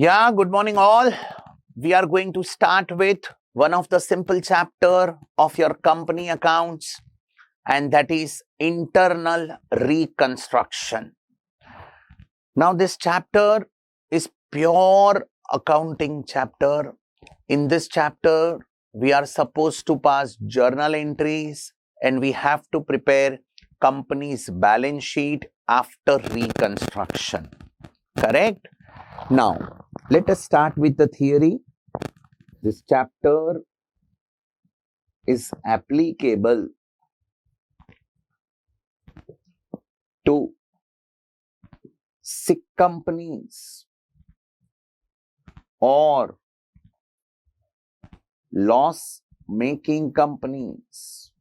Yeah, good morning all. We are going to start with one of the simple chapter of your company accounts, and that is internal reconstruction. Now this chapter is pure accounting chapter. In this chapter, we are supposed to pass journal entries and we have to prepare company's balance sheet after reconstruction. Correct? Now, let us start with the theory. This chapter is applicable to sick companies or loss making companies.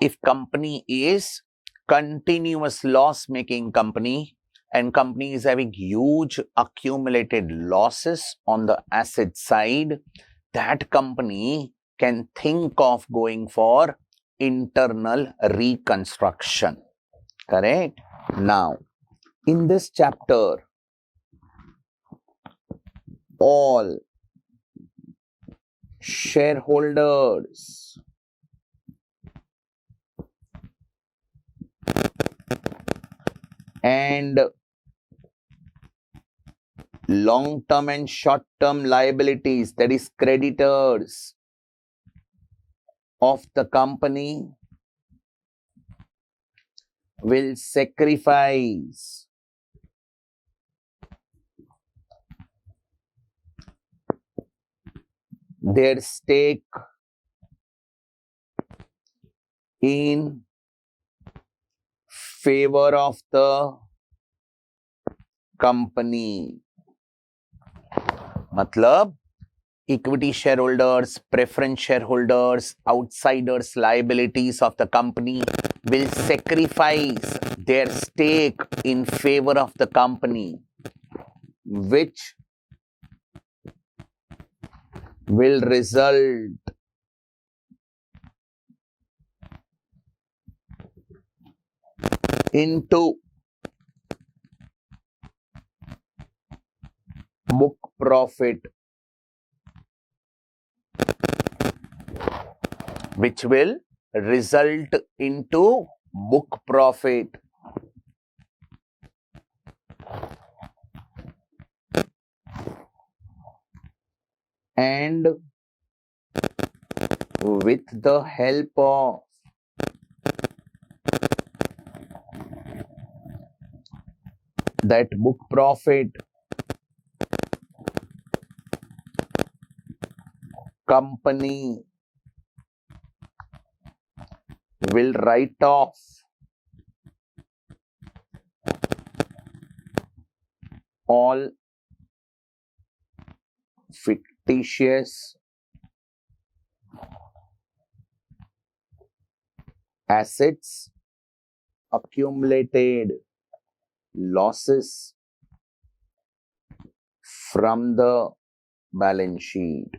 If company is continuous loss making company and company is having huge accumulated losses on the asset side, that company can think of going for internal reconstruction. Correct? Now, in this chapter, all shareholders and long-term and short-term liabilities, that is creditors of the company, will sacrifice their stake in favor of the company. Matlab, equity shareholders, preference shareholders, outsiders liabilities of the company will sacrifice their stake in favor of the company, which will result into book profit, which will result into book profit. And with the help of that book profit, company will write off all fictitious assets, accumulated losses from the balance sheet.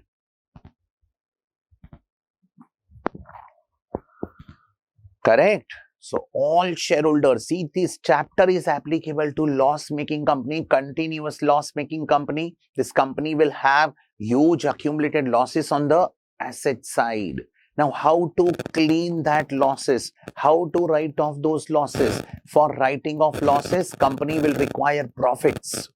Correct? So all shareholders, see, this chapter is applicable to loss-making company, continuous loss-making company. This company will have huge accumulated losses on the asset side. Now, how to clean that losses? How to write off those losses? For writing off losses, company will require profits.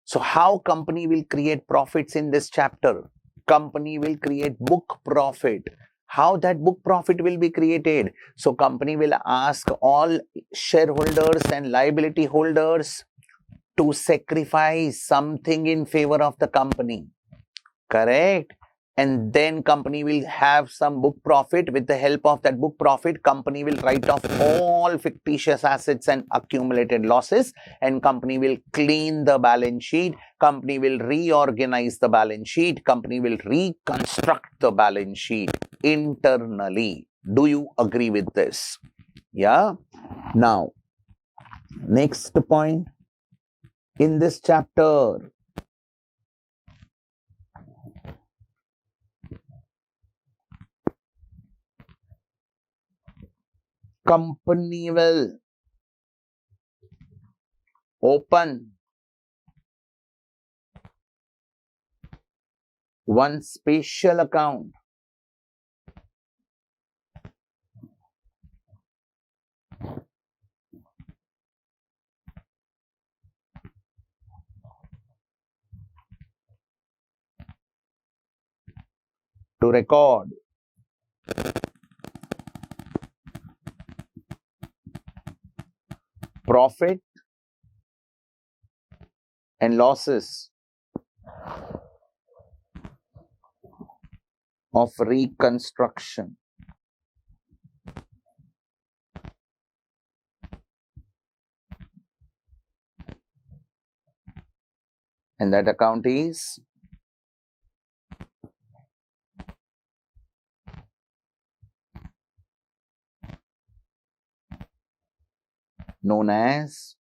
So how company will create profits in this chapter? Company will create book profit. How that book profit will be created? So company will ask all shareholders and liability holders to sacrifice something in favor of the company. Correct? And then company will have some book profit. With the help of that book profit, company will write off all fictitious assets and accumulated losses, and company will clean the balance sheet. Company will reorganize the balance sheet. Company will reconstruct the balance sheet internally. Do you agree with this? Yeah. Now, next point in this chapter, company will open one special account to record profit and losses of reconstruction. And that account is known as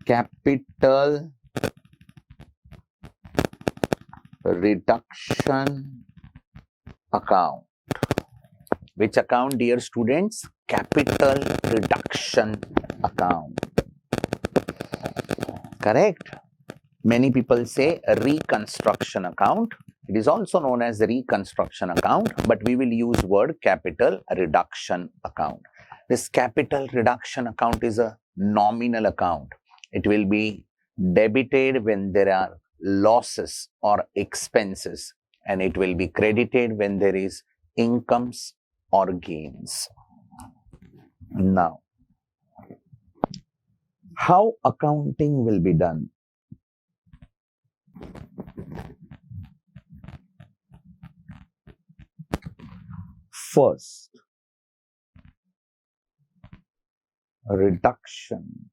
capital reduction account. Which account, dear students? Capital reduction account. Correct? Many people say a reconstruction account. It is also known as the reconstruction account, but we will use word capital reduction account. This capital reduction account is a nominal account. It will be debited when there are losses or expenses, and it will be credited when there is incomes or gains. Now, how accounting will be done? First, reduction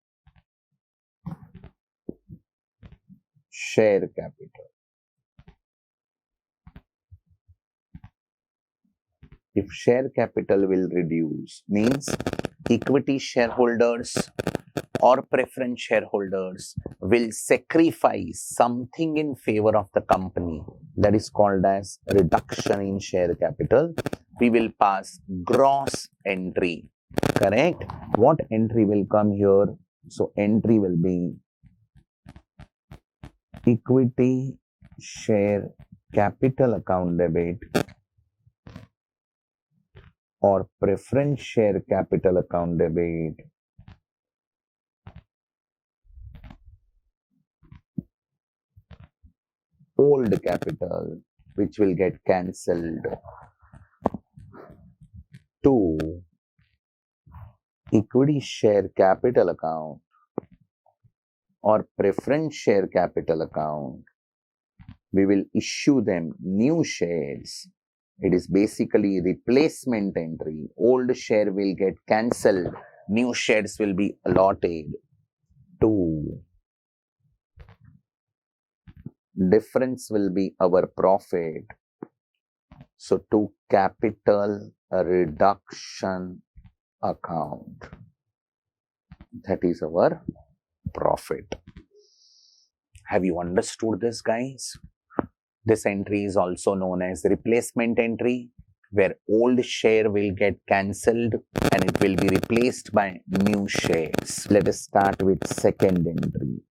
share capital. If share capital will reduce, means equity shareholders or preference shareholders will sacrifice something in favor of the company. That is called as reduction in share capital. We will pass gross entry. Correct? What entry will come here? So entry will be equity share capital account debit or preference share capital account debit old capital, which will get cancelled, to equity share capital account or preference share capital account. We will issue them new shares. It is basically replacement entry. Old share will get cancelled. New shares will be allotted. To difference will be our profit. So to capital reduction account. That is our profit. Have you understood this, guys? This entry is also known as replacement entry, where old share will get cancelled and it will be replaced by new shares. Let us start with second entry.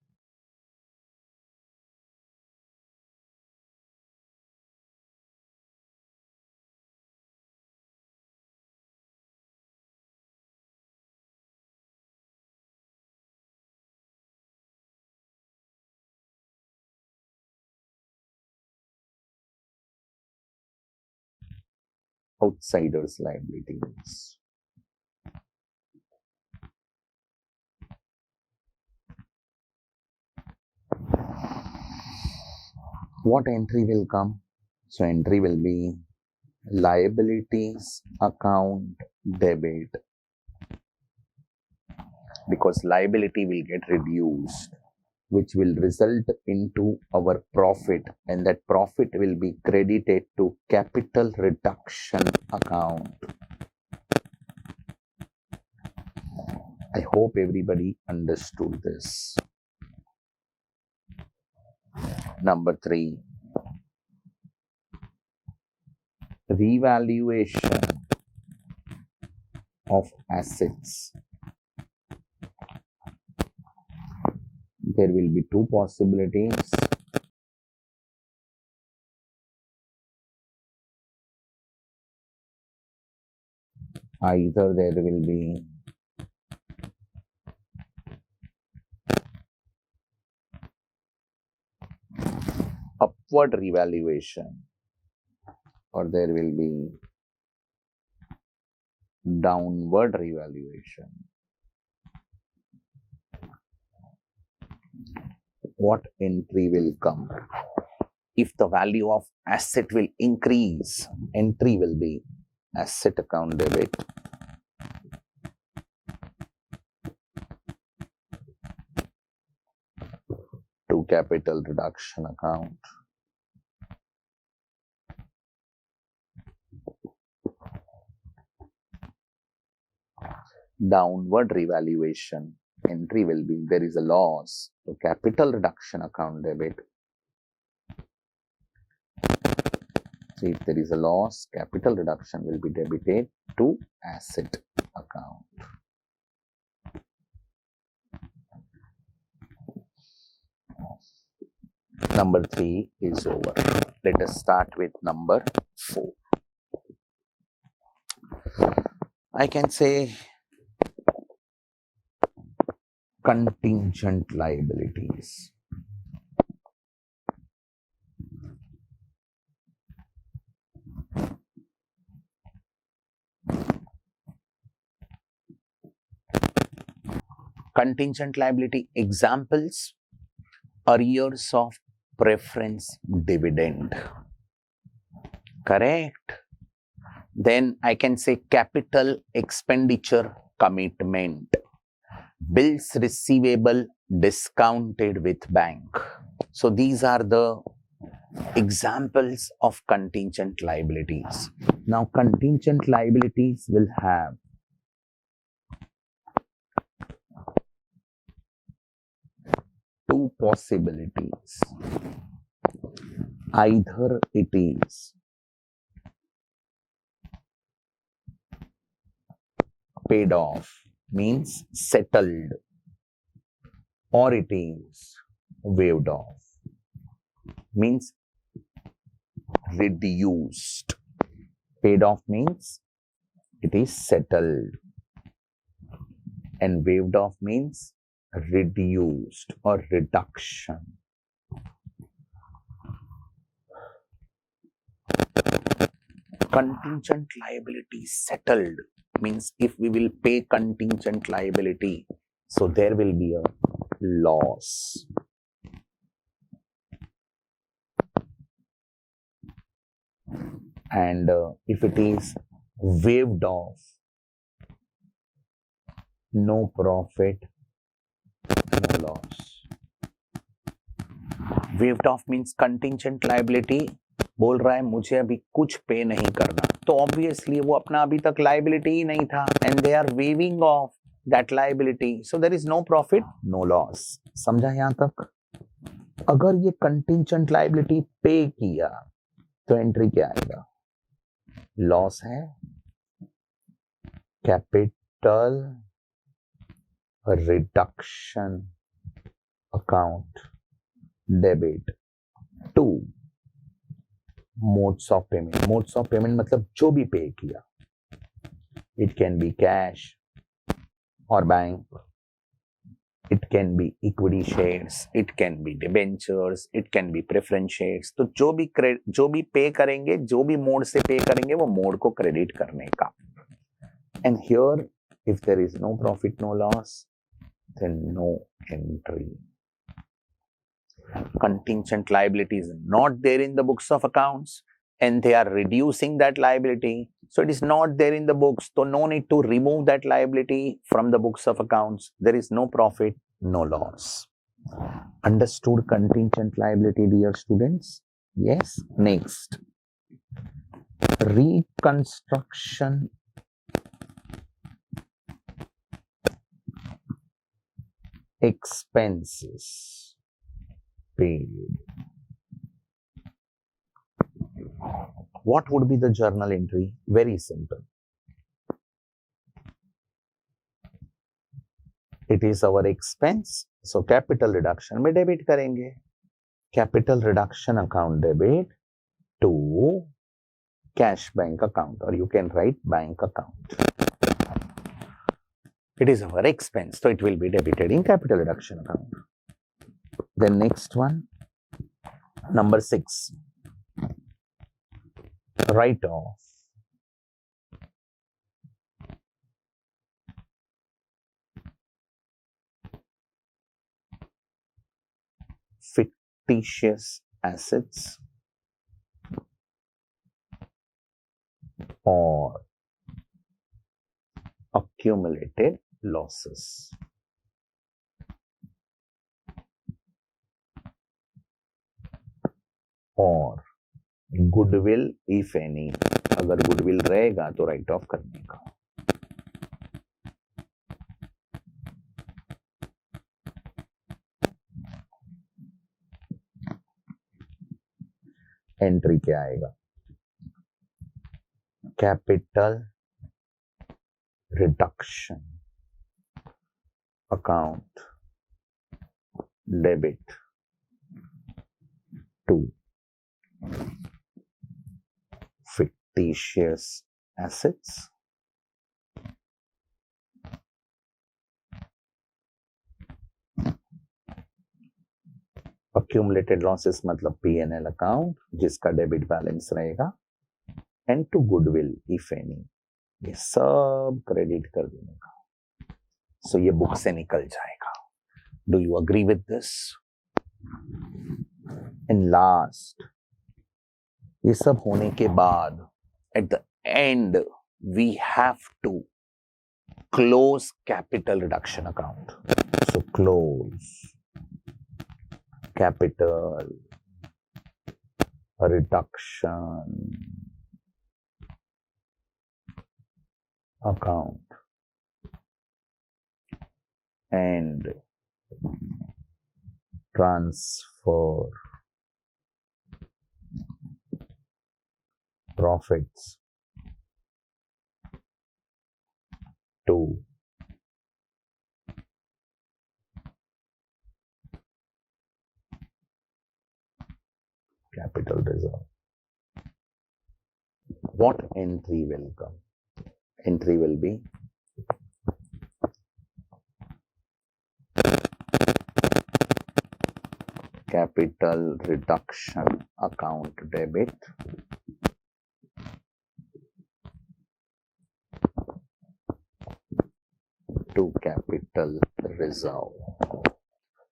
Outsiders liabilities. What entry will come? So entry will be liabilities account debit, because liability will get reduced, which will result into our profit, and that profit will be credited to capital reduction account. I hope everybody understood this. Number 3, revaluation of assets. There will be two possibilities. Either there will be upward revaluation or there will be downward revaluation. What entry will come? If the value of asset will increase, entry will be asset account debit. To capital reduction account. Downward revaluation. Entry will be there is a loss. So capital reduction account debit. So if there is a loss, capital reduction will be debited to asset account. Number 3 is over. Let us start with number 4. I can say contingent liabilities. Contingent liability examples: arrears of preference dividend. Correct. Then I can say capital expenditure commitment. Bills receivable discounted with bank. So these are the examples of contingent liabilities. Now contingent liabilities will have two possibilities. Either it is paid off, means settled, or it is waived off, means reduced. Paid off means it is settled and waived off means reduced or reduction. Contingent liability settled means if we will pay contingent liability, so there will be a loss. And if it is waived off, no profit, no loss. Waived off means contingent liability बोल रहा है मुझे अभी कुछ पे नहीं करना, तो ऑब्वियसली वो अपना अभी तक लाइबिलिटी ही नहीं था and they are waiving off that liability, so there is no profit no loss. समझा यहां तक? अगर ये कंटिंजेंट लाइबिलिटी पे किया तो एंट्री क्या आएगा? लॉस है, capital reduction account debit. 2 modes of payment. Modes of payment मतलब जो भी पे किया, इट कैन बी कैश और bank, it can be equity shares, it can be debentures, it can be preference shares. तो जो भी पे करेंगे, जो भी मोड से पे करेंगे, वो मोड को क्रेडिट करने का. And here if there is no profit no loss, then no entry. Contingent liability is not there in the books of accounts and they are reducing that liability. So it is not there in the books. So no need to remove that liability from the books of accounts. There is no profit, no loss. Understood contingent liability, dear students? Yes. Next. Reconstruction expenses paid. What would be the journal entry? Very simple. It is our expense. So capital reduction में debit करेंगे. Capital reduction account debit to cash bank account, or you can write bank account. It is our expense, so it will be debited in capital reduction account. Then next one, number 6, write off. Fictitious assets or accumulated losses. और goodwill if any, अगर goodwill रहेगा तो write off करने का. Entry क्या आएगा? Capital reduction account debit to fictitious assets accumulated losses मतलब P&L account जिसका डेबिट बैलेंस रहेगा, and to goodwill if any, ये सब क्रेडिट कर देने का. सो ये बुक से निकल जाएगा. Do you agree with this? And last, ये सब होने के बाद at the end we have to close capital reduction account. So close capital reduction account and transfer profits to capital reserve. What entry will come? Entry will be capital reduction account debit to capital reserve.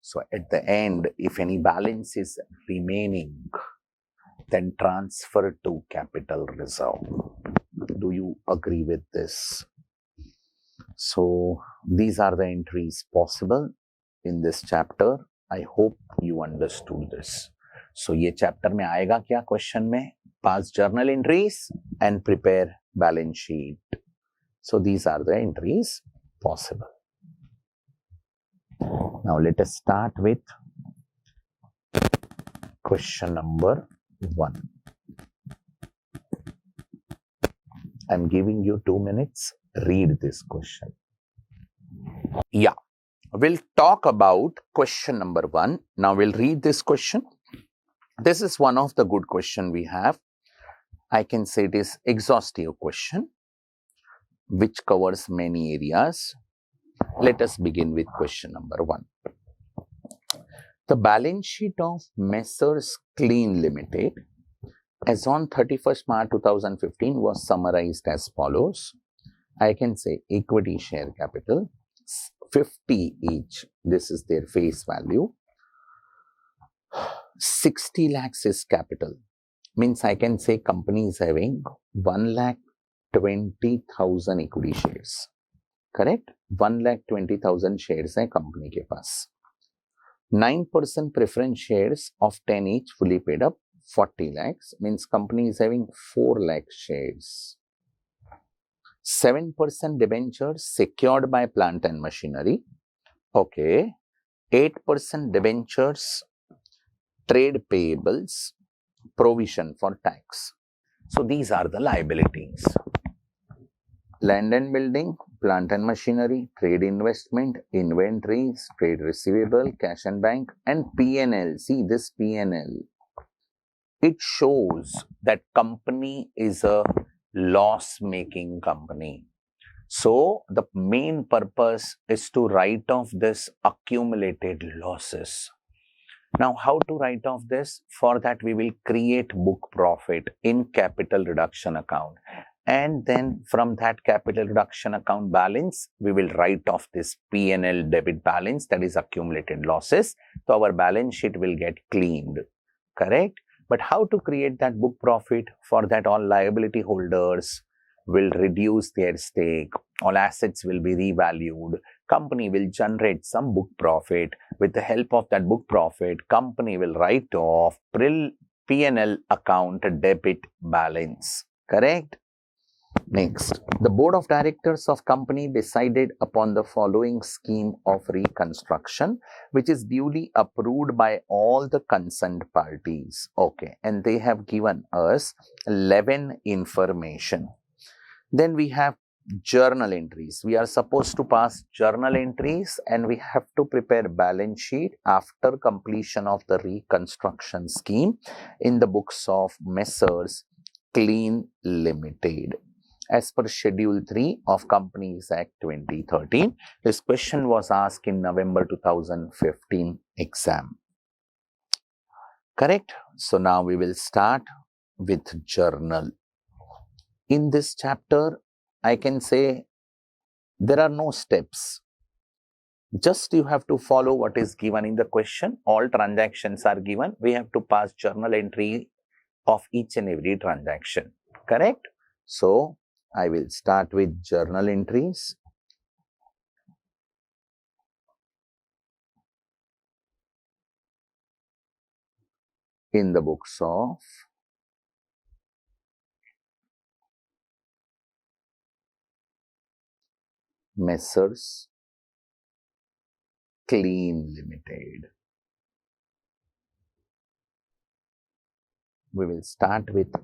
So at the end, if any balance is remaining, then transfer to capital reserve. Do you agree with this? So these are the entries possible in this chapter. I hope you understood this. So ये chapter में आएगा क्या question में? Pass journal entries and prepare balance sheet. So these are the entries possible. Now let us start with question number 1. I'm giving you 2 minutes. Read this question. Yeah, we'll talk about question number 1. Now we'll read this question. This is one of the good question we have. I can say it is exhaustive question which covers many areas. Let us begin with question number 1. The balance sheet of Messrs. Clean Limited as on 31st March 2015 was summarized as follows. I can say equity share capital 50 each. This is their face value. 60 lakhs is capital. Means I can say company is having 1,20,000 equity shares. Correct? 1,20,000 shares है company के पास. 9% preference shares of 10 each fully paid up 40 lakhs. Means company is having 4 lakh shares. 7% debentures secured by plant and machinery. Okay. 8% debentures trade payables, provision for tax. So these are the liabilities. Land and building plant and machinery, trade investment, inventories, trade receivable, cash and bank, and P&L. See this P&L. It shows that company is a loss-making company. So the main purpose is to write off this accumulated losses. Now, how to write off this? For that, we will create book profit in capital reduction account. And then from that capital reduction account balance, we will write off this P&L debit balance, that is accumulated losses. So our balance sheet will get cleaned, correct? But how to create that book profit? For that, all liability holders will reduce their stake, all assets will be revalued, company will generate some book profit. With the help of that book profit, company will write off P&L account debit balance, correct? Next, the board of directors of company decided upon the following scheme of reconstruction, which is duly approved by all the concerned parties. Okay, and they have given us 11 information. Then we have journal entries. We are supposed to pass journal entries and we have to prepare balance sheet after completion of the reconstruction scheme in the books of Messrs. Clean Limited. As per Schedule 3 of Companies Act 2013, this question was asked in November 2015 exam. Correct? So now we will start with journal. In this chapter, I can say there are no steps. Just you have to follow what is given in the question. All transactions are given. We have to pass journal entry of each and every transaction. Correct? So I will start with journal entries. In the books of Messrs. Clean Limited. We will start with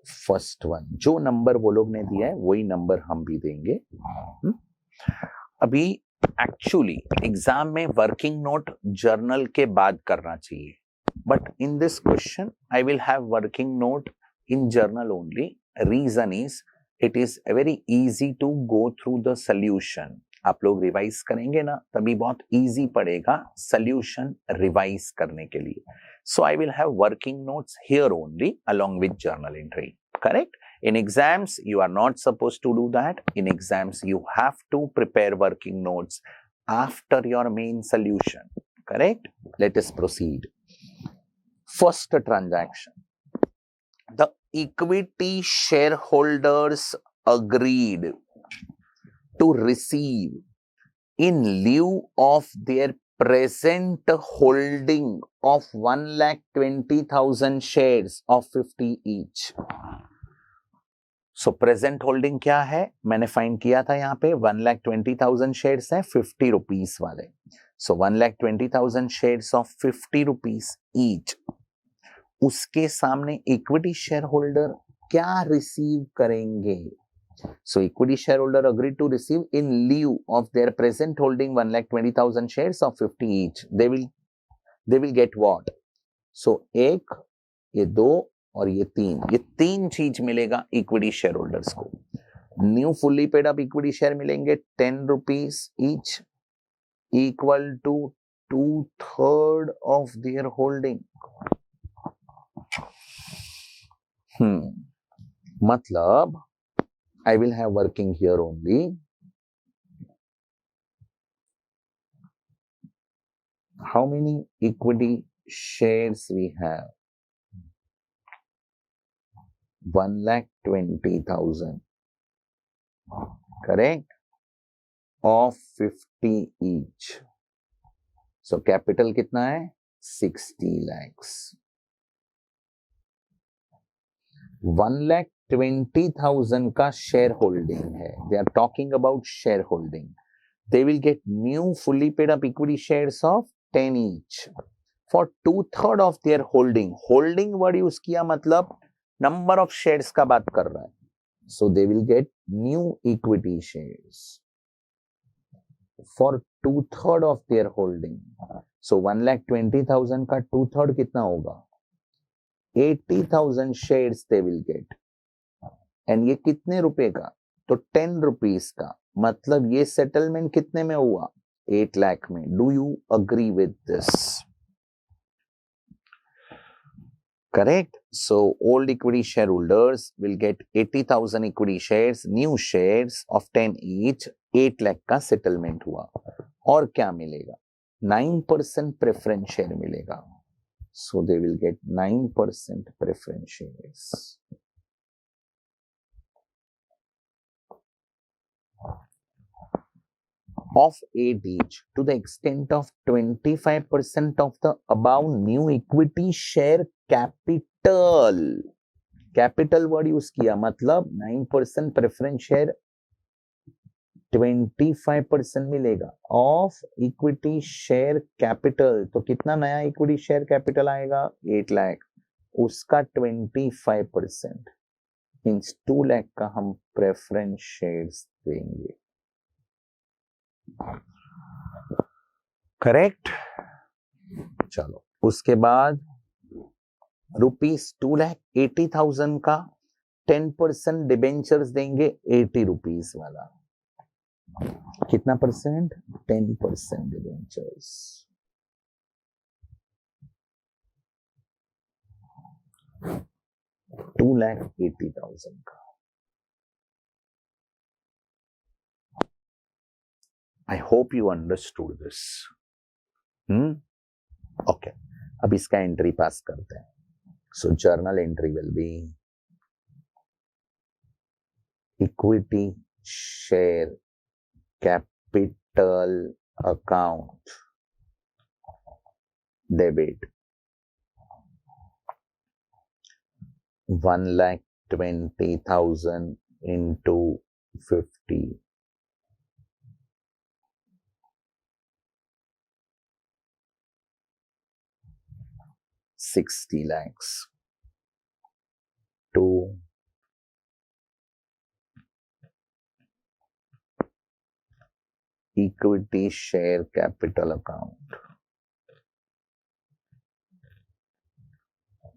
first one. जो number वो लोग ने दिया है वही number हम भी देंगे. अभी एक्चुअली एग्जाम में वर्किंग नोट जर्नल के बाद करना चाहिए, but in this question I will have working note in journal only. Reason is it is very easy to go through the solution. आप लोग रिवाइज करेंगे ना तभी बहुत इजी पड़ेगा सोल्यूशन रिवाइज करने के लिए. So I will have working notes here only along with journal entry. Correct? In exams, you are not supposed to do that. In exams, you have to prepare working notes after your main solution. Correct? Let us proceed. First transaction. The equity shareholders agreed to receive in lieu of their present holding of 1,20,000 shares of 50 each. So present holding क्या है? मैंने find किया था यहाँ पे 1,20,000 shares हैं 50 rupees वाले. So 1,20,000 shares of 50 rupees each. उसके सामने इक्विटी शेयर होल्डर क्या रिसीव करेंगे? So equity shareholder agreed to receive in lieu of their present holding 1,20,000 shares of 50 each. They will get what? So एक, ये दो और ये तीन चीज मिलेगा इक्विटी शेयर होल्डर्स को. New fully paid up equity share मिलेंगे 10 rupees each equal to 2/3 of their holding. मतलब I will have working here only. How many equity shares we have? 1,20,000. Correct? Of 50 each. So capital कितना है? 60 lakhs. 1,20,000 का share holding है. They are talking about share holding. They will get new fully paid up equity shares of 10 each for 2/3 of their holding. Holding word use किया मतलब number of shares का बात कर रहा है. So they will get new equity shares. for 2/3 of their holding. So 1,20,000 का 2/3 कितना होगा? 80,000 shares they will get. And ये कितने रुपए का? तो 10 rupees का. मतलब ये settlement कितने में हुआ? 8 lakh में. Do you agree with this? Correct? So old equity shareholders will get 80,000 equity shares, new shares of 10 each, 8 lakh का settlement हुआ. और क्या मिलेगा? 9% preference share मिलेगा. So they will get 9% preference shares. Of 8 each to the extent of 25% of the above new equity share capital. Capital word use किया मतलब 9% preference share 25% मिलेगा of equity share capital. तो कितना नया equity share capital आएगा? 8 lakh. उसका 25% means 2 lakh का हम preference shares देंगे. करेक्ट. चलो उसके बाद ₹2,80,000 का 10% डिबेंचर्स देंगे 80 रुपीज वाला. कितना परसेंट? 10% डिबेंचर्स. ₹2,80,000 का. I hope you understood this. Okay. अब इसका एंट्री पास करते हैं. So journal entry will be equity share capital account debit 1,20,000 into 50. 60 lakhs to equity share capital account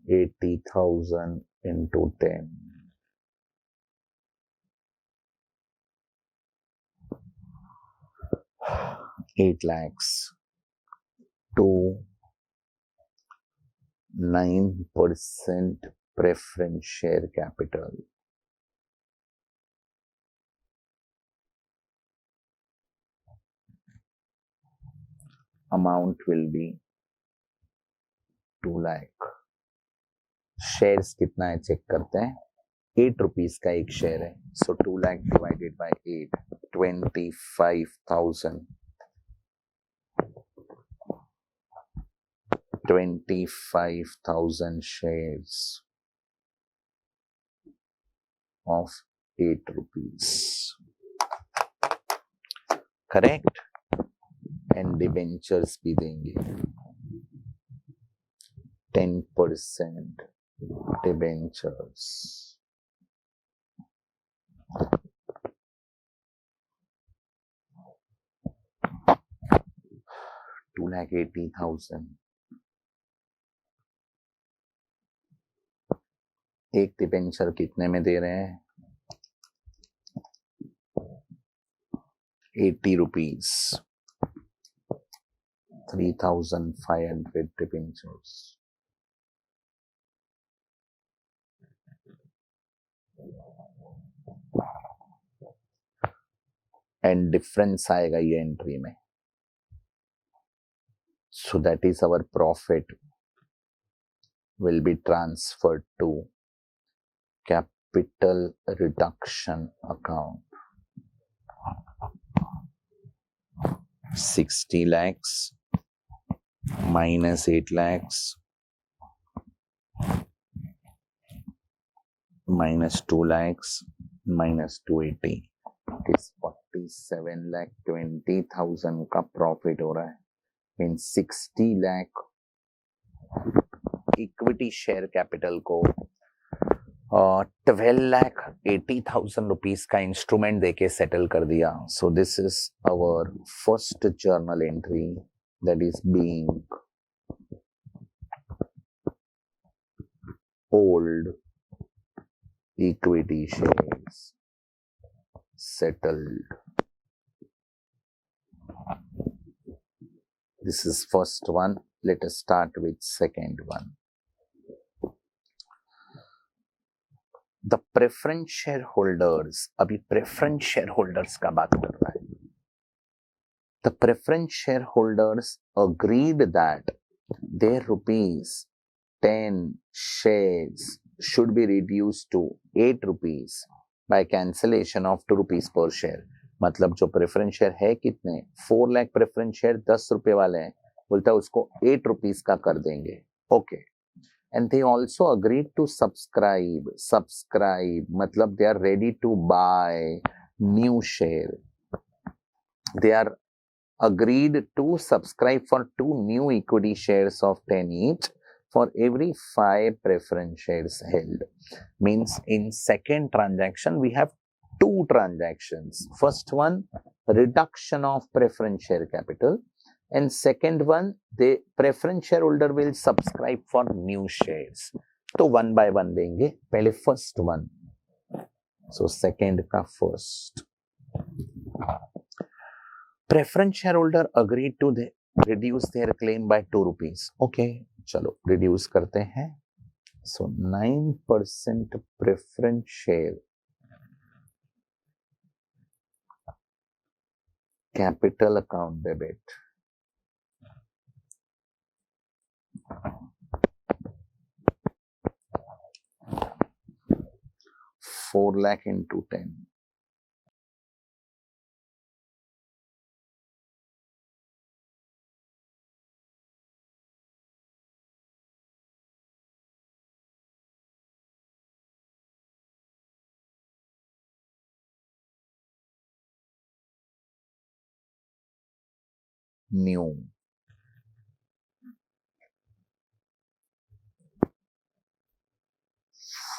80,000 into 10. $8 lakhs to 9% preference share capital. Amount will be 2 lakh. Shares कितना है check करते हैं. 8 rupees का एक share है. सो 2 lakh divided by 8, 25,000. 25,000 shares of 8 rupees. Correct? And debentures भी देंगे 10% debentures. $2,80,000. एक डिबेंचर कितने में दे रहे हैं? 80 rupees. 3,500 debentures. एंड डिफरेंस आएगा ये एंट्री में. So that is our profit will be transferred to capital reduction account. 60 lakhs minus 8 lakhs minus 2 lakhs minus 280 is 47,20,000 का प्रॉफिट हो रहा है. Means 60 lakh equity share capital को 12,80,000 रुपीज का instrument देके सेटल कर दिया. So this is our first journal entry, that is being old equity shares settled. This is first one. Let us start with second one. The preference shareholders, अभी preference shareholders का बात कर रहा है. The preference shareholders agreed that their rupees 10 shares should be reduced to 8 rupees by cancellation of 2 rupees per share. मतलब जो preference share है कितने, 4 लाख प्रेफरेंस शेयर 10 रुपए वाले हैं, बोलता है उसको 8 रुपीज का कर देंगे. Okay. And they also agreed to subscribe. Subscribe मतलब they are ready to buy new share. They are agreed to subscribe for 2 new equity shares of 10 each for every 5 preference shares held. Means in second transaction we have 2 transactions. First one, reduction of preference share capital, and second one, the preference shareholder will subscribe for new shares. तो one by one देंगे. पहले first one. So second का first. Preference shareholder agreed to reduce their claim by 2 rupees. Okay, चलो reduce करते हैं. So 9% preference share capital account debit. 4 lakh into 10. New.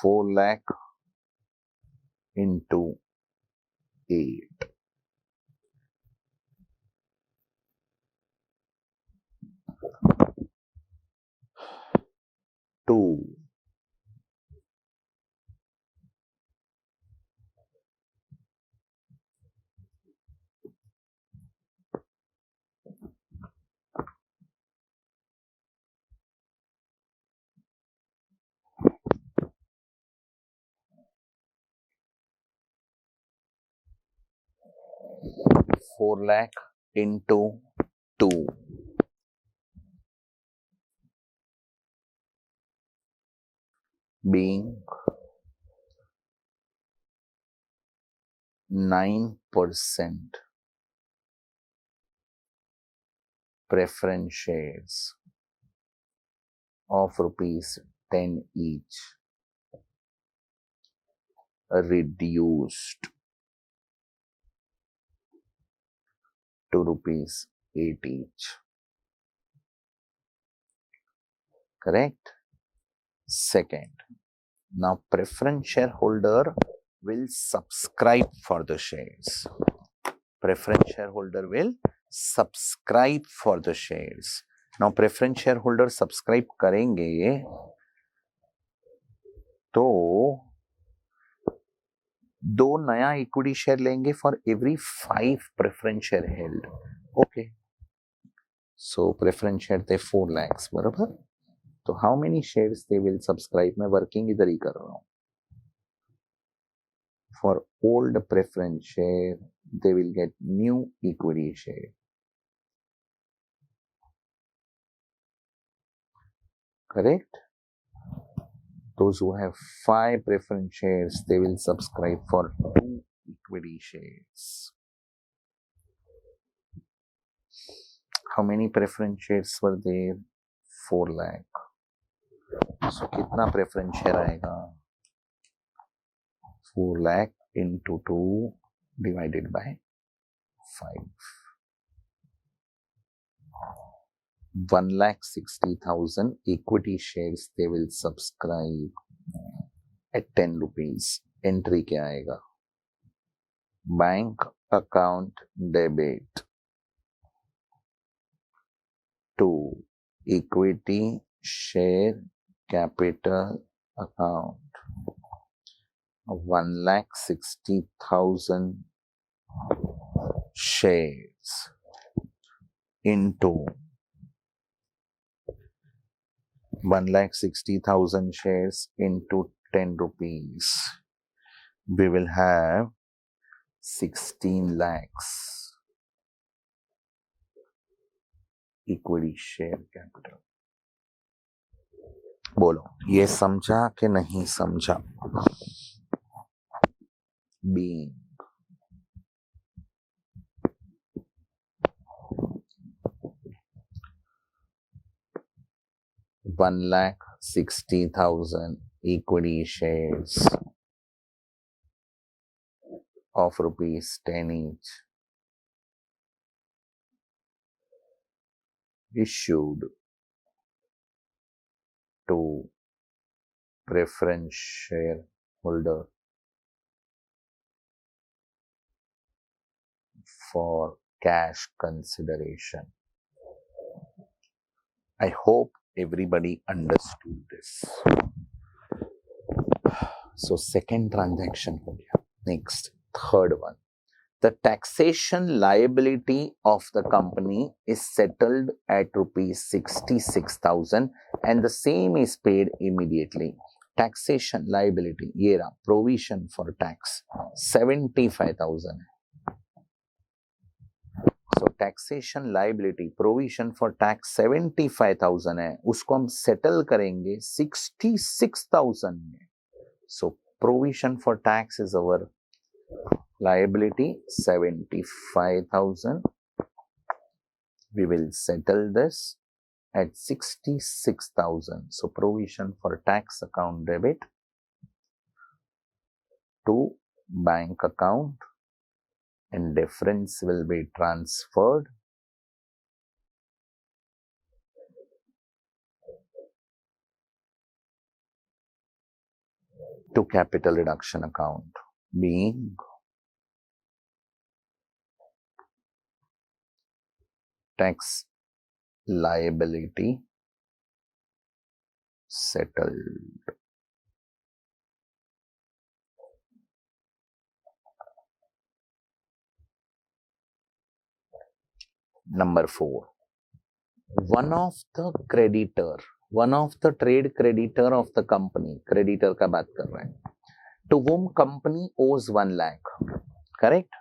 Four lakh into 8. Two. Four lakh into 2. Being 9% preference shares of rupees 10 each reduced to rupees 8 each. Correct? Second, now preference shareholder will subscribe for the shares. Preference shareholder will subscribe for the shares. Now preference shareholder subscribe करेंगे तो 2 नया equity share लेंगे for every 5 preference share held. Okay. So preference share थे 4 lakhs बराबर. तो how many shares they will subscribe. मैं working इधर ही कर रहा हूं. For old preference share they will get new equity share. Correct. Those who have 5 preference shares, they will subscribe for 2 equity shares. How many preference shares were there? 4 lakh. So कितना preference share आएगा? 4 lakh into 2 divided by 5. 1,60,000 equity shares they will subscribe. at 10 rupees. Entry क्या आएगा? Bank account debit to equity share capital account 1,60,000 shares into 1,60,000 shares into 10 rupees. We will have 16 lakhs equity share capital. बोलो ये समझा कि नहीं समझा? Being 1,60,000 equity shares of rupees 10 each issued to preference shareholder for cash consideration. I hope everybody understood this. So second transaction हो गया. Next, third one. The taxation liability of the company is settled at rupees 66,000 and the same is paid immediately. Taxation liability, ये रहा, provision for tax 75,000. So taxation liability, provision for tax 75,000 है, उसको हम settle करेंगे 66,000 में. So provision for tax is our liability 75,000. We will settle this at 66,000. So provision for tax account debit to bank account and difference will be transferred to capital reduction account, being tax liability settled. Number 4. One of the trade creditor of the company, creditor का बात कर रहे हैं, to whom company owes 1 lakh, correct?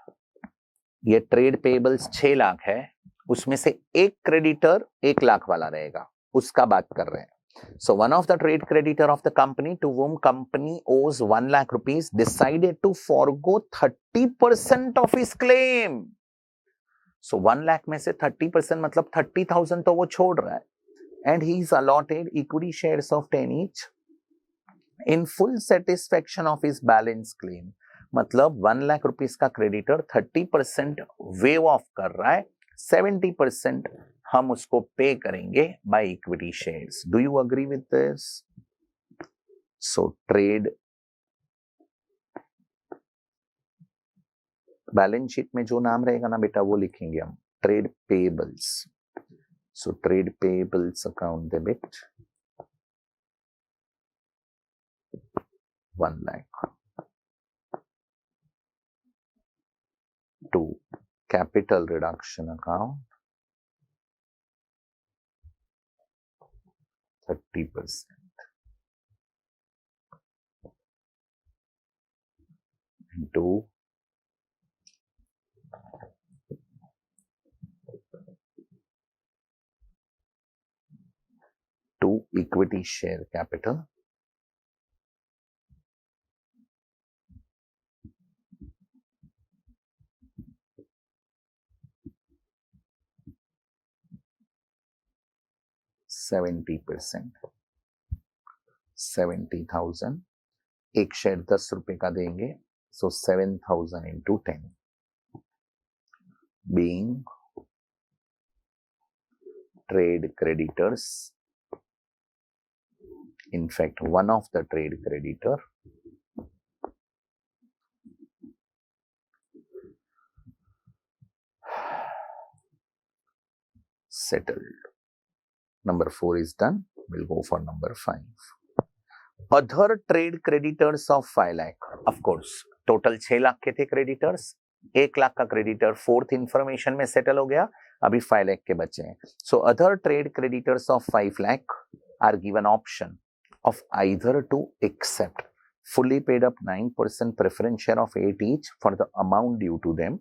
ये trade payables 6 lakh है, उसमें से एक creditor 1 लाख वाला रहेगा, उसका बात कर रहे हैं. So one of the trade creditor of the company to whom company owes 1 lakh rupees decided to forego 30% of his claim. So 1 lakh में से 30% मतलब 30,000 तो वो छोड़ रहा है. And he is allotted equity shares of 10 each in full satisfaction of his balance claim. मतलब 1 lakh rupees का क्रेडिटर 30% वेव ऑफ कर रहा है, 70% हम उसको पे करेंगे by equity shares. Do you agree with this? So trade balance sheet में जो नाम रहेगा ना बेटा वो लिखेंगे हम, trade payables. So trade payables account debit 1 lakh to capital reduction account 30% into to equity share capital %70, 70,000. एक शेयर 10 रुपए का देंगे, so 7,000 into 10 being trade creditors. In fact, one of the trade creditor settled. Number 4 is done. We'll go for number 5. Other trade creditors of 5 lakh. Of course, total 6 lakh के थे creditors. 1 lakh का creditor 4th information में settle हो गया. अभी 5 lakh के बचे हैं. So other trade creditors of 5 lakh are given option of either to accept fully paid up 9% preference share of 8 each for the amount due to them,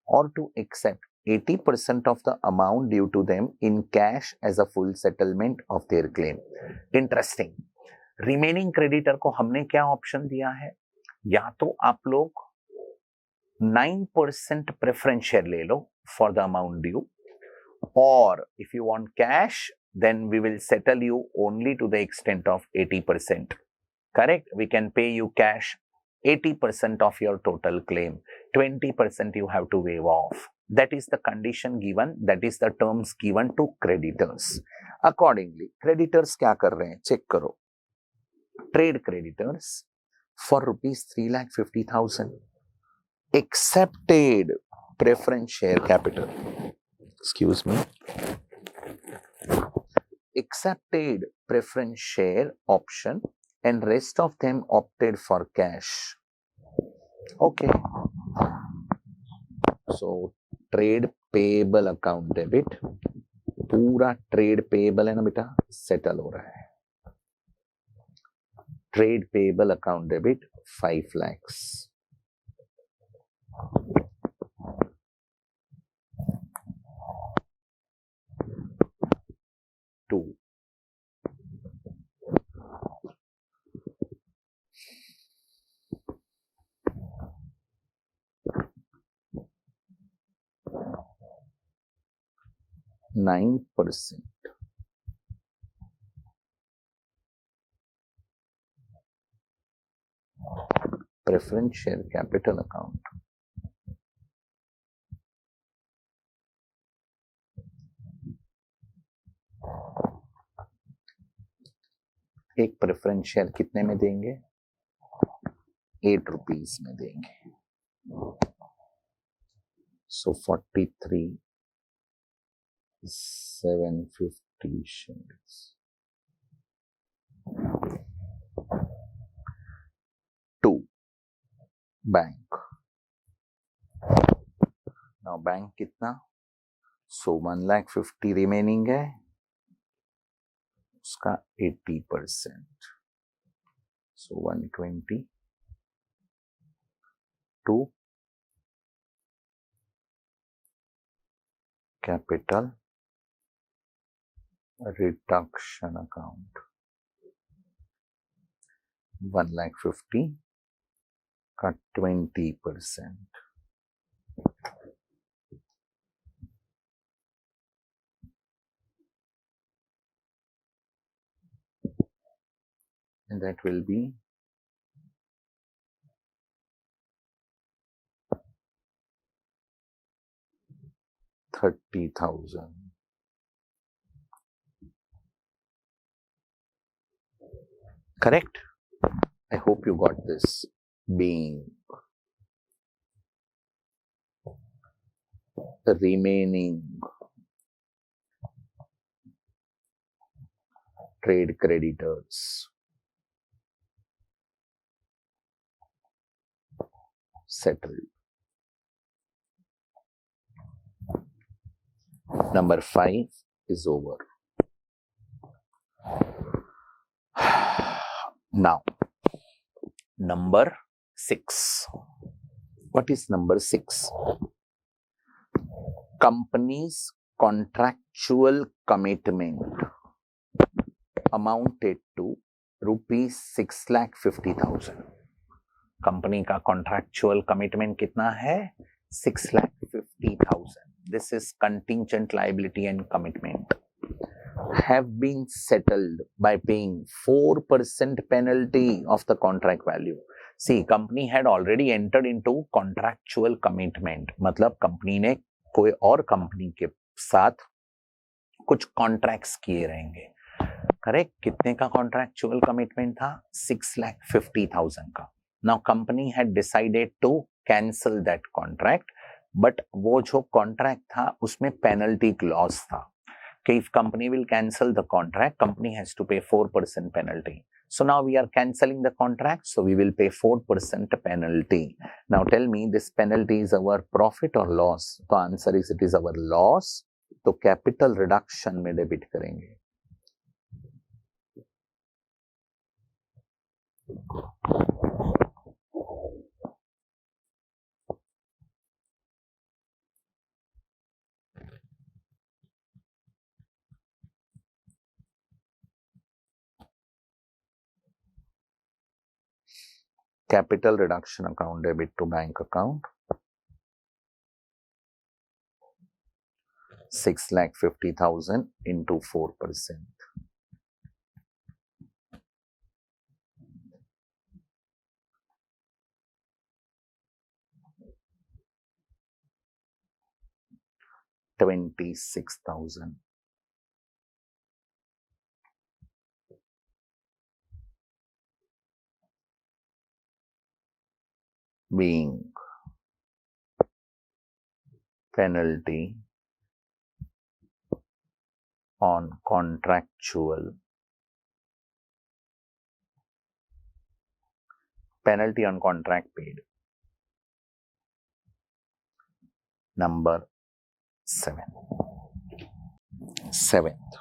or to accept 80% of the amount due to them in cash as a full settlement of their claim. Interesting. Remaining creditor को हमने क्या option दिया है? या तो आप लोग 9% preference share ले लो फॉर द अमाउंट ड्यू, और if you want cash then we will settle you only to the extent of 80%. Correct? We can pay you cash 80% of your total claim. 20% you have to waive off. That is the condition given, that is the terms given to creditors. Accordingly, creditors क्या कर रहे हैं? Check करो. Trade creditors for rupees 3,50,000 accepted preference share capital. Excuse me. Accepted preference share option and rest of them opted for cash. Okay. So trade payable account debit, पूरा trade payable है ना बेटा, settle हो रहा है. Trade payable account debit 5 lakhs. Two. Nine percent. Preference share capital account. एक preference share कितने में देंगे? 8 रुपीज में देंगे. So 43,750 shares. Two. Bank. Now bank कितना? So 1,50,000 remaining है, उसका 80%. So 120 to capital reduction account. 1,50,000 का 20%. And that will be 30,000. Correct? I hope you got this. Being the remaining trade creditors settled. Number 5 is over. Now, number 6. What is number 6? Company's contractual commitment amounted to rupees 6,50,000. Company का contractual commitment कितना है? 6,50,000. This is contingent liability and commitment. Have been settled by paying 4% penalty of the contract value. See, company had already entered into contractual commitment. मतलब company ने कोई और company के साथ कुछ कॉन्ट्रैक्ट्स किए रहेंगे. करेक्ट? कितने का कॉन्ट्रैक्चुअल कमिटमेंट था? 6,50,000 का. Now company had decided to cancel that contract, but वो जो कॉन्ट्रैक्ट था उसमें पेनल्टी क्लॉज था. Okay, if company will cancel the contract, company has to pay 4% penalty. So now we are cancelling the contract, so we will pay 4% penalty. Now tell me, this penalty is our profit or loss? The answer is it is our loss. तो capital reduction में debit करेंगे. Capital reduction account debit to bank account. 6,50,000 into 4%. $26,000. Being penalty on contractual. Penalty on contract paid. Number 7. Seventh.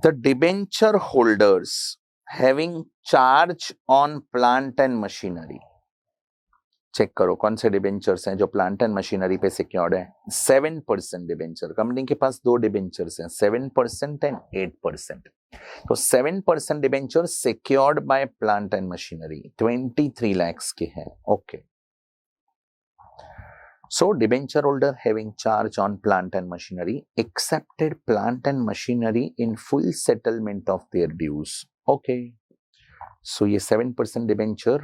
The debenture holders having charge on plant and machinery. Check करो कौन से debentures हैं जो plant and machinery पे secured है. 7% debenture. Company के पास 2 debentures हैं, 7% and 8%. तो 7% debenture secured by plant and machinery 23 lakhs के हैं. Okay. So debenture holder having charge on plant and machinery accepted plant and machinery in full settlement of their dues. Okay. So ये 7% debenture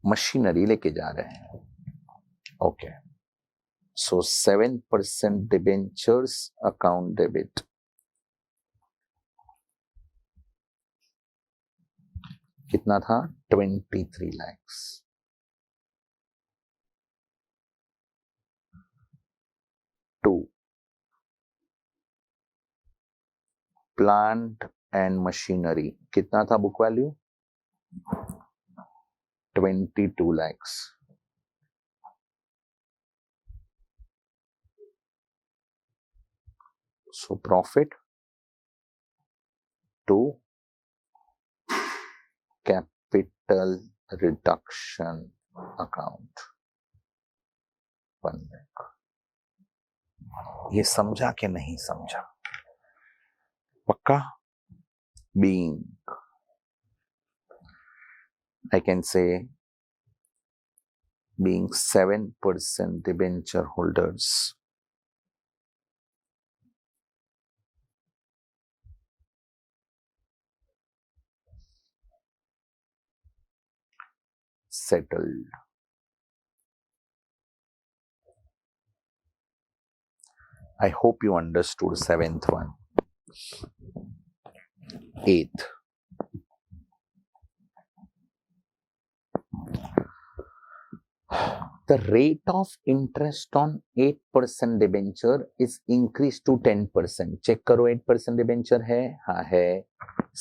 machinery लेके जा रहे हैं. Okay. So 7% debentures account debit. कितना था? 23 lakhs. Plant and machinery कितना था book value? 22 lakhs. So profit to capital reduction account 1 lakh. ये समझा कि नहीं समझा? पक्का? Being, I can say, being 7% debenture holders settled. I hope you understood 7th one. 8th. The rate of interest on 8% debenture is increased to 10%. Check करो 8% debenture है? हाँ है.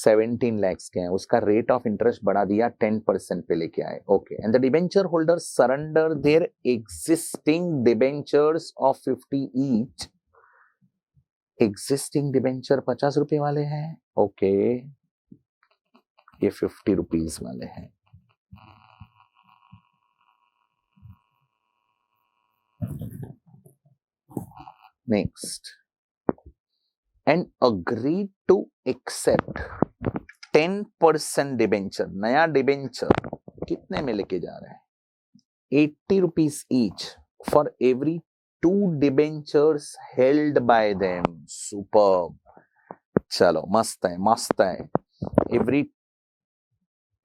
17 lakhs के हैं. उसका rate of interest बढ़ा दिया 10% पे लेके आए. Okay. And the debenture holders surrender their existing debentures of 50 each. Existing debenture 50 रुपए वाले हैं. Okay. ये 50 rupees वाले हैं. Next. And agreed to accept 10% debenture. नया debenture कितने में लेके जा रहे हैं? 80 rupees each for every 2 debentures held by them. Superb. चलो मस्त है मस्त है. Every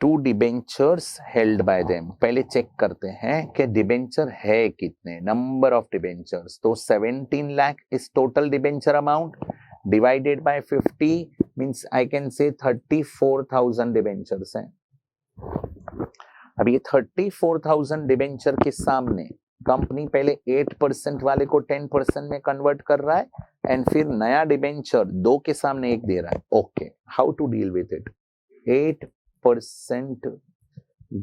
2 debentures held by them. पहले चेक करते हैं कि डिबेंचर है कितने. Number of debentures. तो 17 lakh is total debenture amount divided by 50 means I can say 34,000 debentures हैं. अब ये 34,000 डिबेंचर के सामने कंपनी पहले 8% वाले को 10% में कन्वर्ट कर रहा है एंड फिर नया डिबेंचर 2 के सामने 1 दे रहा है. Okay, how to deal with it? 8%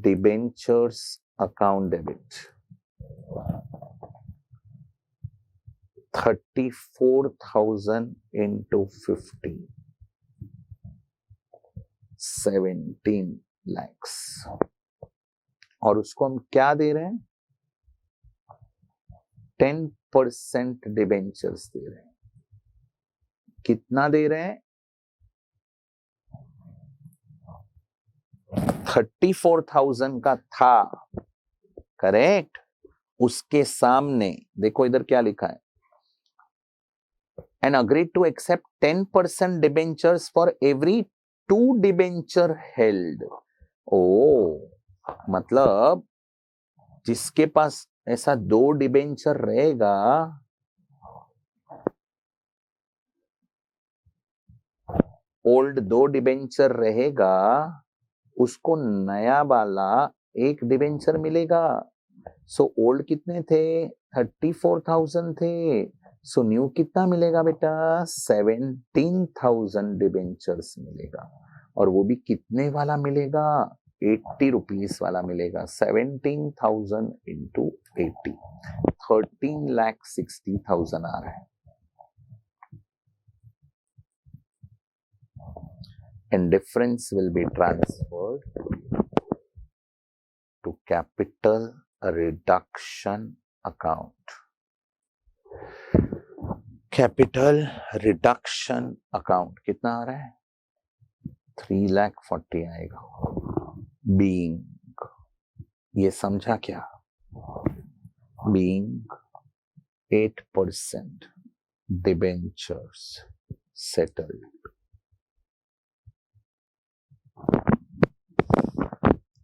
debentures account debit, 34,000 into 50, 17 lakhs. और उसको हम क्या दे रहे हैं? 10% डिबेंचर्स दे रहे हैं. कितना दे रहे हैं? 34,000 का था, करेक्ट. उसके सामने देखो इधर क्या लिखा है, and agreed to accept 10% debentures for every 2 debenture held. मतलब जिसके पास ऐसा 2 डिबेंचर रहेगा, ओल्ड 2 डिबेंचर रहेगा, उसको नया वाला 1 डिबेंचर मिलेगा. सो ओल्ड कितने थे? 34,000 थे. सो न्यू कितना मिलेगा बेटा? 17,000 डिबेंचर्स मिलेगा. और वो भी कितने वाला मिलेगा? 80 रुपीस वाला मिलेगा. 17,000 into 80, 13,60,000 आ रहा है. And difference will be transferred to capital reduction account. Capital reduction account कितना आ रहा है? 3,40,000 आएगा. बीइंग, ये समझा क्या? Being 8% debentures settled.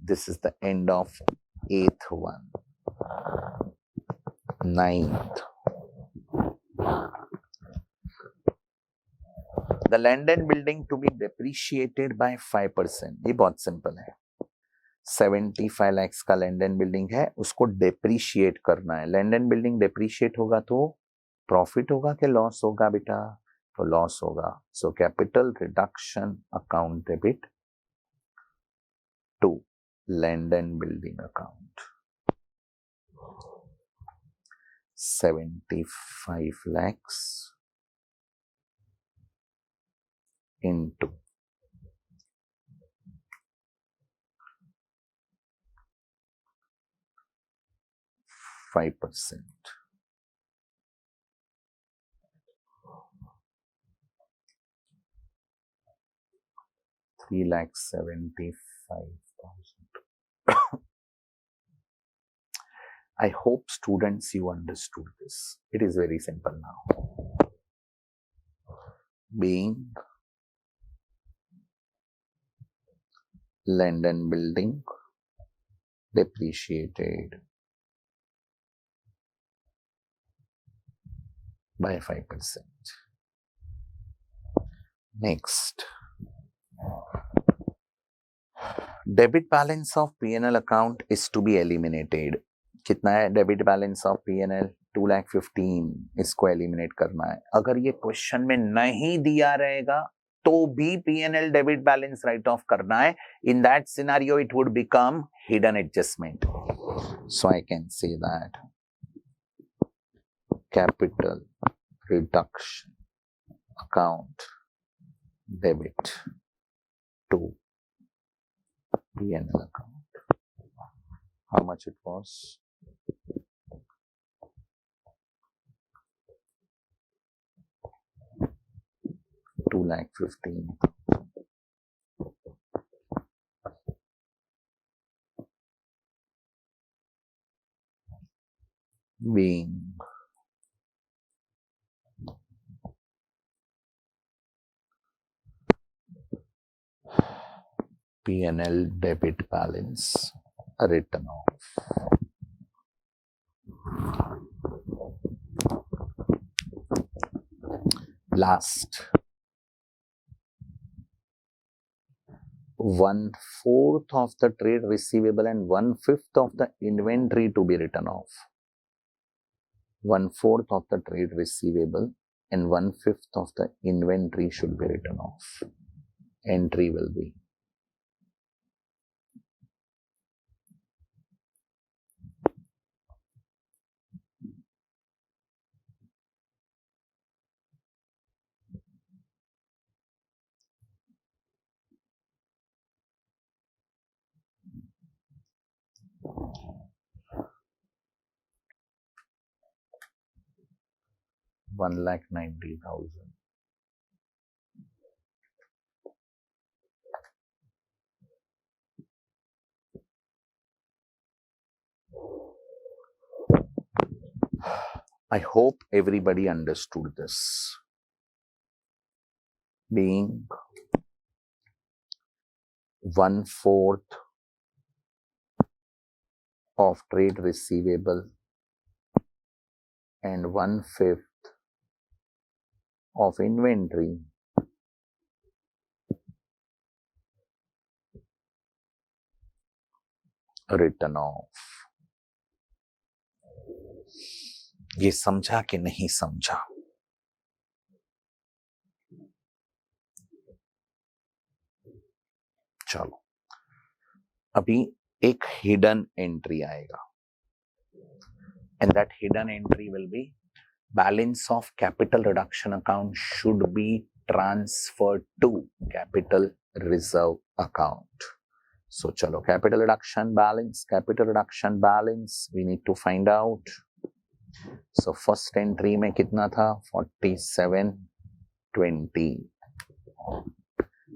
This is the end of 8th one. 9th. The land and building to be depreciated by 5%. ये बहुत simple है. 75 lakhs का लैंड एंड बिल्डिंग है, उसको डेप्रीशिएट करना है. लैंड एंड बिल्डिंग डेप्रीशिएट होगा तो प्रॉफिट होगा कि लॉस होगा बेटा? तो लॉस होगा. So capital reduction account debit to land and building account. 75 lakhs into 5%. $3,75,000. I hope students you understood this. It is very simple now. Being land and building depreciated by 5%. Next, debit balance of P&L account is to be eliminated. कितना है debit balance of P&L? 2,15,000. इसको eliminate करना है. अगर ये question में नहीं दिया रहेगा तो भी P&L debit balance right off करना है. In that scenario it would become hidden adjustment. So I can say that capital reduction account debit to P&L account. How much it was? 2,15,000. Being P&L debit balance written off. Last, 1/4 of the trade receivable and 1/5 of the inventory to be written off. 1/4 of the trade receivable and 1/5 of the inventory should be written off. Entry will be $1,90,000. I hope everybody understood this. Being 1/4 of trade receivable and 1/5 of inventory written off. ये समझा कि नहीं समझा? चलो अभी एक hidden entry आएगा and that hidden entry will be balance of capital reduction account should be transferred to capital reserve account. So chalo capital reduction balance we need to find out. So first entry में कितना था 4720.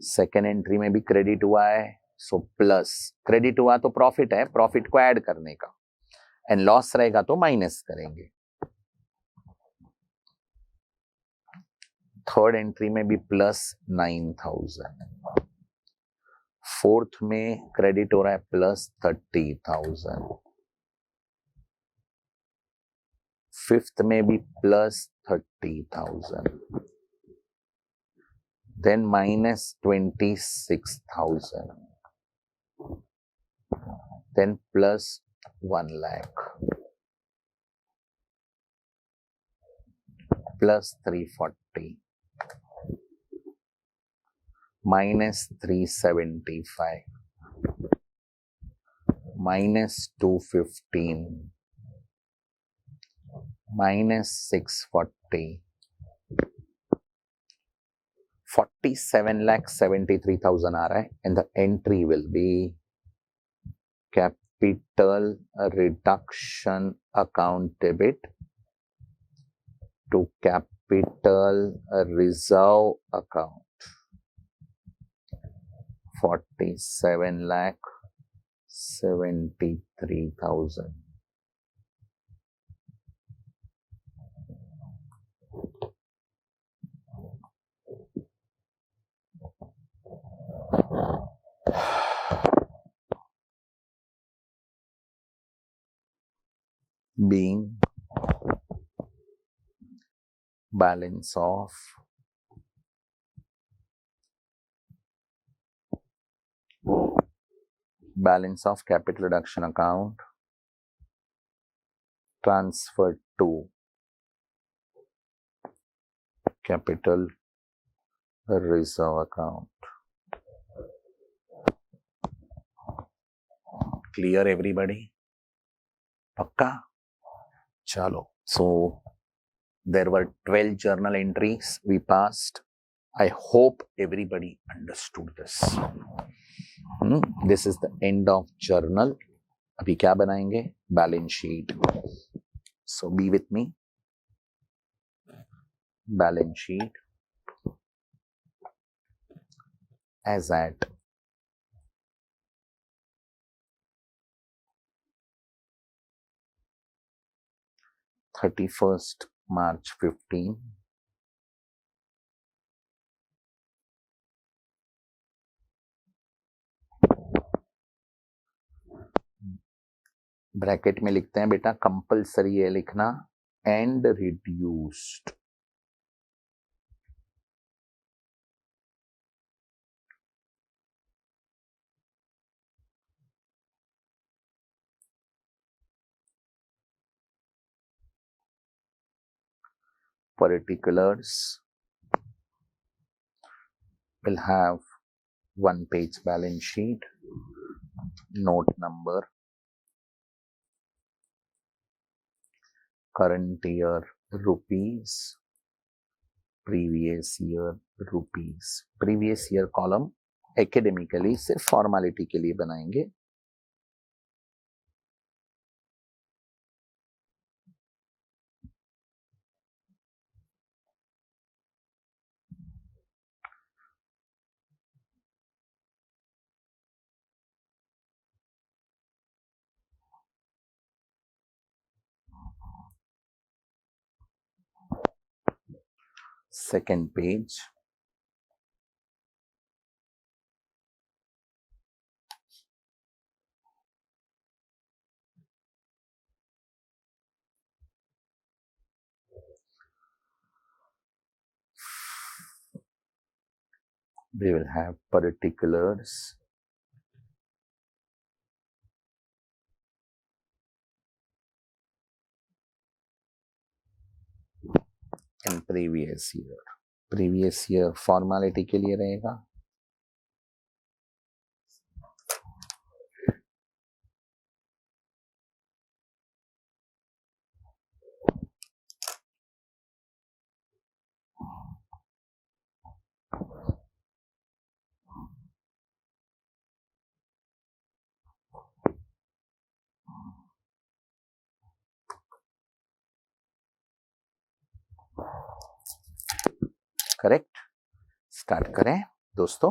Second entry में भी credit हुआ है so plus credit हुआ तो profit है प्रॉफिट को ऐड करने का एंड लॉस रहेगा तो माइनस करेंगे. थर्ड एंट्री में भी प्लस 9000. फोर्थ में क्रेडिट हो रहा है प्लस 30,000. फिफ्थ में भी plus 30,000. then minus 26,000. then plus 1 lakh. plus 340. minus 375. minus 215. minus 640. 47,73,000 आ रहा है and the entry will be capital reduction account debit to capital reserve account. 47,73,000. Being balance of capital reduction account transferred to capital reserve account. Clear everybody? Pakka? Chalo. So there were 12 journal entries we passed. I hope everybody understood this. This is the end of journal. अभी क्या बनाएंगे? Balance sheet. So be with me. Balance sheet as at 31st March 15. Bracket में लिखते हैं बेटा compulsory है लिखना and reduced. particulars will have one page balance sheet, note number, current year rupees, previous year rupees. previous year column academically सिर्फ formality के लिए बनाएंगे. Second page, we will have particulars, and previous year. previous year formality के लिए रहेगा. Correct. Start करें दोस्तों.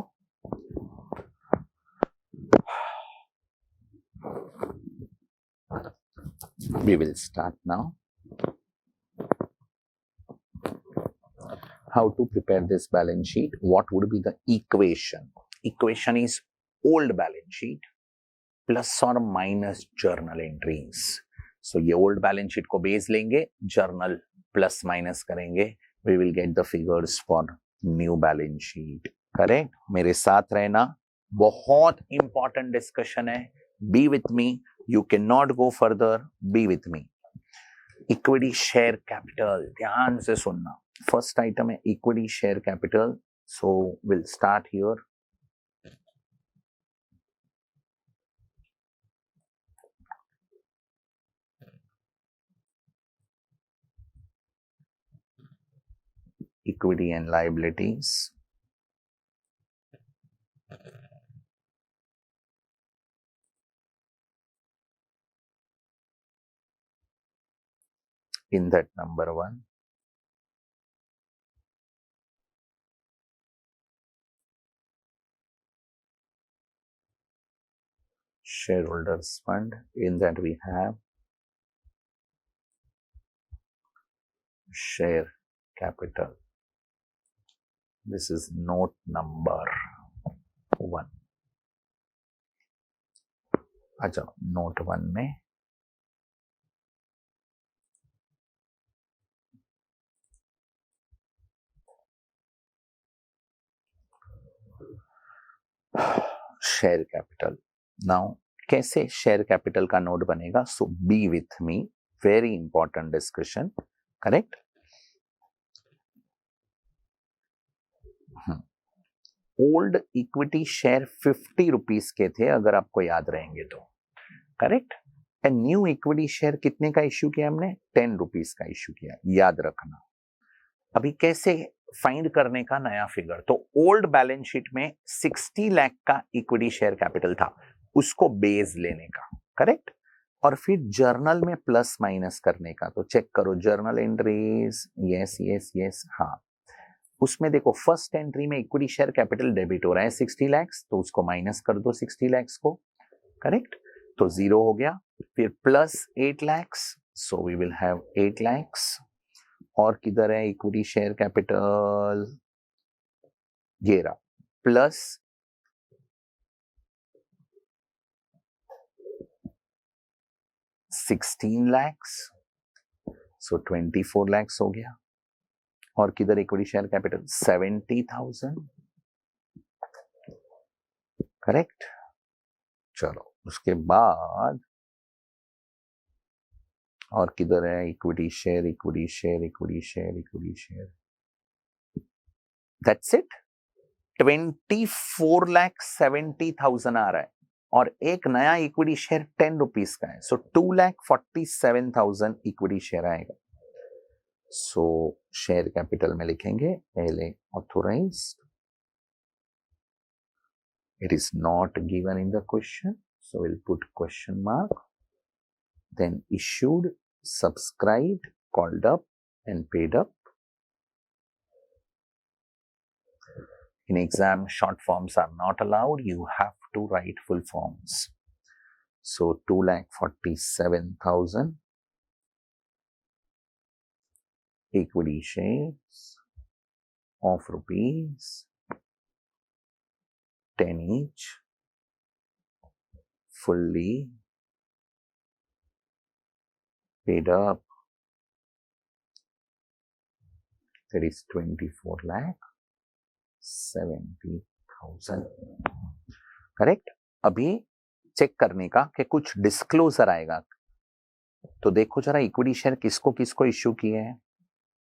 We will start now. How to prepare this balance sheet? What would be the equation? Equation is old balance sheet plus or minus journal entries. So ये old balance sheet को base लेंगे, journal plus minus करेंगे. We will get the figures for new balance sheet. Correct? मेरे साथ रहना. बहुत important discussion है. Be with me. You cannot go further. Be with me. Equity share capital. ध्यान से सुनना. First item है equity share capital. So we'll start here. Equity and liabilities. In that number one, shareholders fund. In that we have share capital. This is note number one. अच्छा, note one में share capital. Now कैसे share capital का note बनेगा? So be with me. Very important discussion. Correct. Old equity share 50 rupees के थे, अगर आपको याद रहेंगे तो. Correct. And new equity share कितने का इश्यू किया हमने? 10 रुपीज का इश्यू किया. याद रखना. अभी कैसे फाइंड करने का नया फिगर? तो ओल्ड बैलेंस शीट में 60 लाख का इक्विटी शेयर कैपिटल था, उसको बेस लेने का. करेक्ट. और फिर जर्नल में प्लस माइनस करने का. तो चेक करो journal entries. Yes yes yes. हाँ, उसमें देखो फर्स्ट एंट्री में इक्विटी शेयर कैपिटल डेबिट हो रहा है 60 लैक्स, तो उसको माइनस कर दो 60 लैक्स को. करेक्ट. तो 0 हो गया. फिर plus 8 lakhs. So we will have 8 lakhs. और किधर है इक्विटी शेयर कैपिटल? ये रहा. प्लस 16 लैक्स. सो 24 लैक्स हो गया. और किधर इक्विटी शेयर कैपिटल? 70,000. करेक्ट. चलो उसके बाद और किधर है equity share, equity share, equity share, equity share, that's it. 24,70,000 आ रहा है और एक नया इक्विटी शेयर 10 रुपीज का है, सो 2,47,000 इक्विटी शेयर आएगा। सो शेयर कैपिटल में लिखेंगे पहले authorised, it is not given in the question, so we'll put question mark, then issued, subscribed, called up and paid up. In exam, short forms are not allowed, you have to write full forms. So 2,47,000 equity shares of rupees 10 each, fully paid up, that is 24,70,000. Correct. अभी check करने का कि कुछ disclosure आएगा, तो देखो जरा equity share किसको किसको इश्यू किए हैं।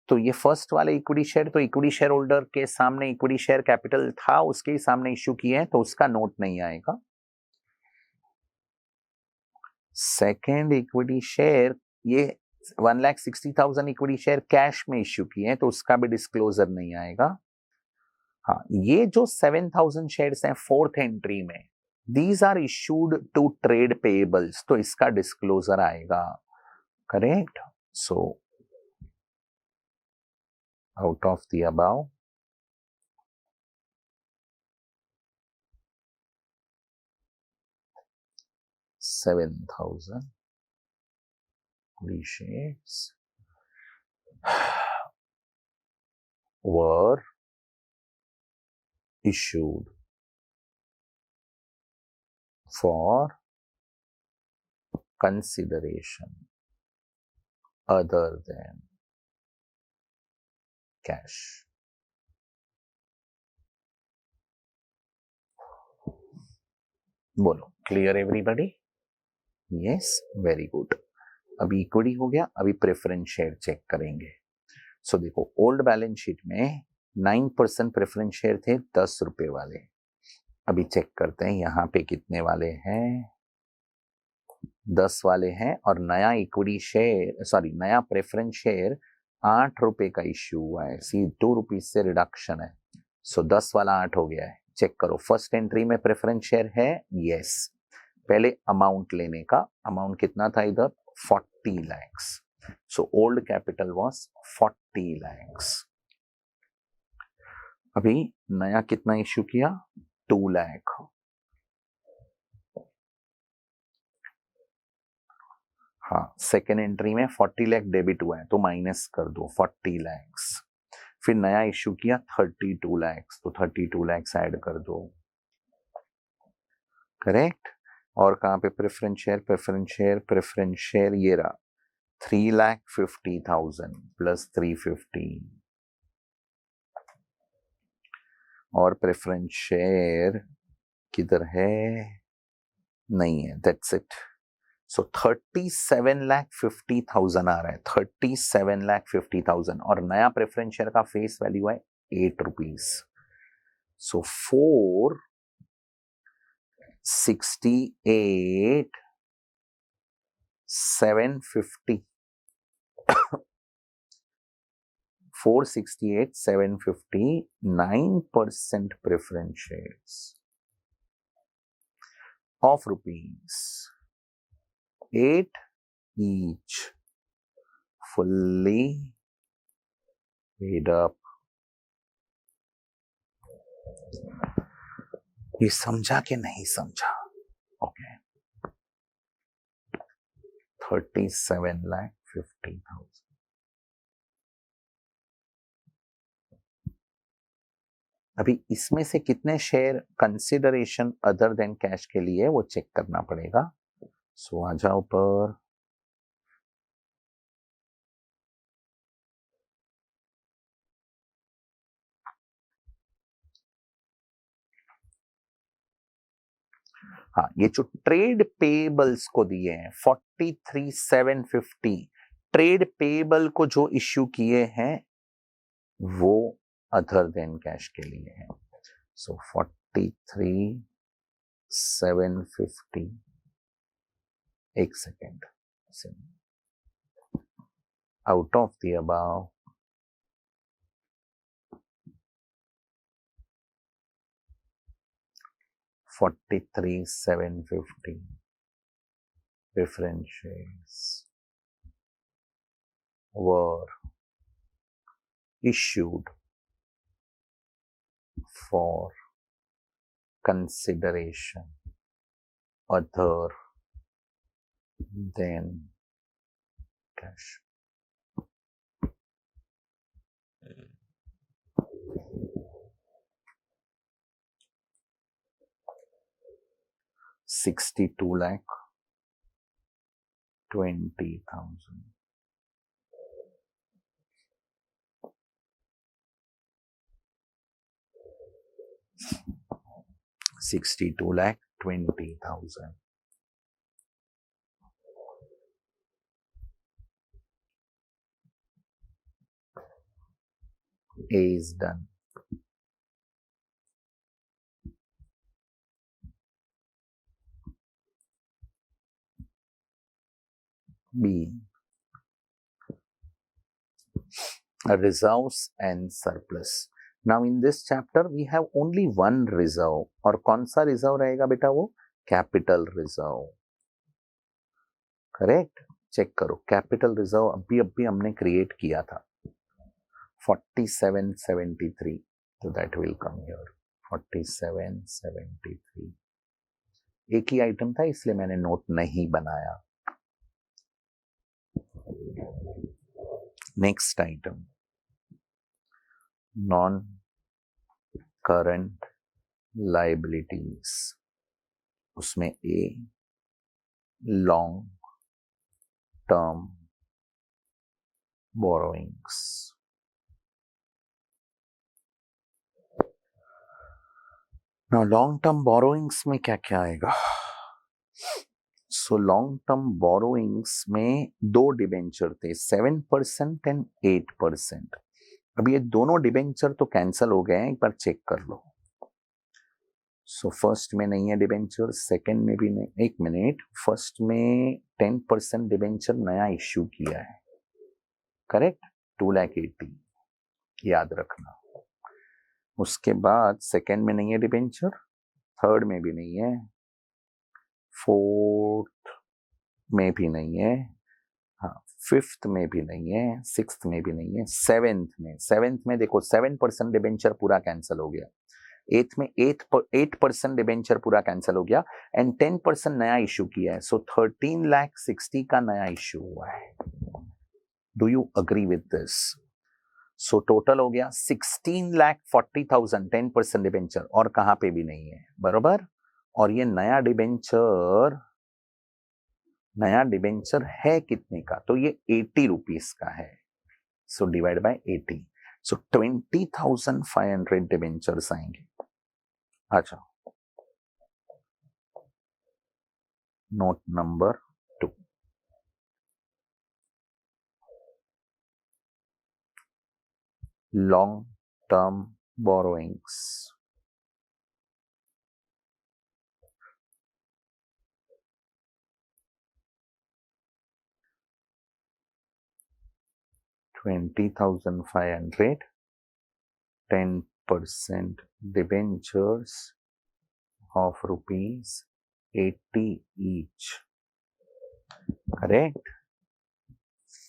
तो ये फर्स्ट वाले इक्विटी शेयर तो इक्विटी शेयर होल्डर के सामने इक्विटी शेयर कैपिटल था, उसके ही सामने इश्यू किए हैं, तो उसका नोट नहीं आएगा। सेकेंड इक्विटी शेयर, ये 1,60,000 इक्विटी शेयर कैश में इश्यू किए हैं, तो उसका भी डिस्क्लोजर नहीं आएगा। हाँ, ये जो 7,000 शेयर्स हैं फोर्थ एंट्री में, these are issued to trade payables, तो इसका डिस्क्लोजर आएगा। Correct. So out of the above, $7,000 shares were issued for consideration other than cash. बोलो, clear everybody? Yes, very good. अभी इक्विटी हो गया, अभी प्रेफरेंस शेयर चेक करेंगे। सो देखो, ओल्ड बैलेंस शीट में 9% प्रेफरेंस शेयर थे 10 रुपए वाले। अभी चेक करते हैं यहाँ पे कितने वाले हैं। 10 वाले हैं और नया इक्विटी शेयर, सॉरी नया प्रेफरेंस शेयर 8 रुपए का इश्यू हुआ है, सी 2 रुपीज से रिडक्शन है। सो 10 वाला 8 हो गया है। चेक करो, फर्स्ट एंट्री में प्रेफरेंस शेयर है, यस। पहले अमाउंट लेने का, अमाउंट कितना था इधर 40 lakhs, so old capital was 40 lakhs। अभी नया कितना इश्यू किया 2 lakh, हाँ सेकेंड एंट्री में 40 लाख डेबिट हुआ है, तो माइनस कर दो 40 lakhs। फिर नया इश्यू किया 32 lakhs, तो 32 lakhs ऐड कर दो। करेक्ट। और कहां पे preference share, preference share, preference share ये रहा 3,50,000 प्लस 350, और प्रेफरेंस शेयर किधर है, नहीं है, दैट्स इट। सो 37,50,000 आ रहा है, 37,50,000, और नया प्रेफरेंस शेयर का फेस वैल्यू है 8 rupees. So 468,750 468,750 9% preference shares of rupees 8 each, fully paid up। ये समझा कि नहीं समझा? ओके, 37,50,000। अभी इसमें से कितने share consideration other than cash के लिए वो चेक करना पड़ेगा। सो आ जाओ पर, हाँ, ये जो ट्रेड पेबल्स को दिए हैं 43,750 ट्रेड पेबल को जो इश्यू किए हैं वो अदर देन कैश के लिए हैं. सो 43,750. एक second. Out of the above, 43,750 differentials were issued for consideration other than cash. $62,20,000. 62,20,000. A is done. B. Reserves and surplus. Now in this chapter we have only one reserve. और कौन सा reserve रहेगा बेटा? वो कैपिटल रिजर्व. करेक्ट. चेक करो, capital reserve अभी हमने create किया था 4773. तो दैट विल कम हियर 4773. एक ही आइटम था इसलिए मैंने नोट नहीं बनाया. Next item non current liabilities. उसमें a long term borrowings. Now long term borrowings में क्या क्या आएगा? सो लॉन्ग टर्म बोरोइंग्स में दो डिबेंचर थे 7% एंड 8%. अब ये दोनों डिबेंचर तो कैंसल हो गए हैं, एक बार चेक कर लो. सो फर्स्ट में नहीं है डिबेंचर, सेकंड में भी नहीं. एक मिनट, फर्स्ट में 10% डिबेंचर नया इश्यू किया है. करेक्ट. 2,80,000 याद रखना. उसके बाद सेकंड में नहीं है डिबेंचर, थर्ड में भी नहीं है, फोर्थ में भी नहीं है, हाँ फिफ्थ में भी नहीं है, सिक्स्थ में भी नहीं है, सेवेंथ में देखो 7% डिबेंचर पूरा कैंसिल हो गया. एथ में 8% डिबेंचर पूरा कैंसिल हो गया एंड 10% नया इश्यू किया है. सो 13,60,000 का नया इश्यू हुआ है. Do you agree with this? So total हो गया 16,40,000 10% डिबेंचर और कहां पे भी नहीं है. बरोबर. और ये नया डिबेंचर है कितने का? तो ये 80 रुपीस का है. So divide by 80. So 20,500 debentures आएंगे. अच्छा, note number 2. Long term borrowings. $20,500, 10% debentures of ₹80 each. Correct?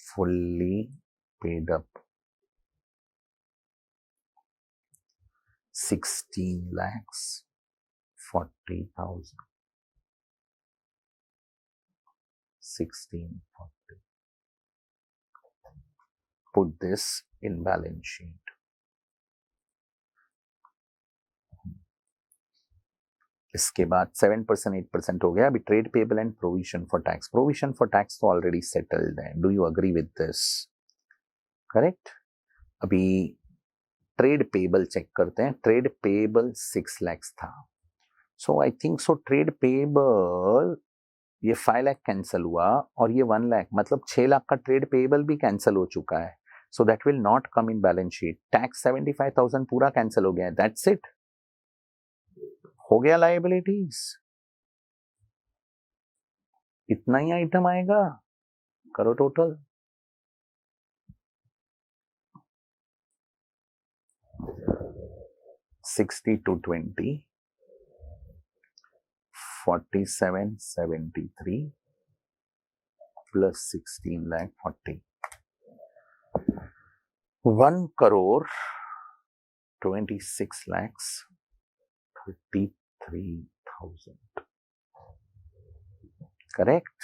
Fully paid up. 16,40,000. 1640. Put this in balance sheet. इसके बाद 7% 8% हो गया. अभी trade payable and provision for tax. Provision for tax तो already settled है. Do you agree with this? Correct. अभी trade payable check करते हैं. ट्रेड पेबल 6 लाख था. So I think so trade payable ये 5 लाख कैंसिल हुआ और ये 1 लाख मतलब 6 लाख का ट्रेड पेएबल भी कैंसिल हो चुका है. So that will not come in balance sheet. Tax 75,000 पूरा कैंसिल हो गया है. That's it. हो गया लायबिलिटीज. इतना ही आइटम आएगा. करो total. 60 to 20, 4773 plus 16 lakh 40. 1 crore 26 lakhs 33,000. Correct?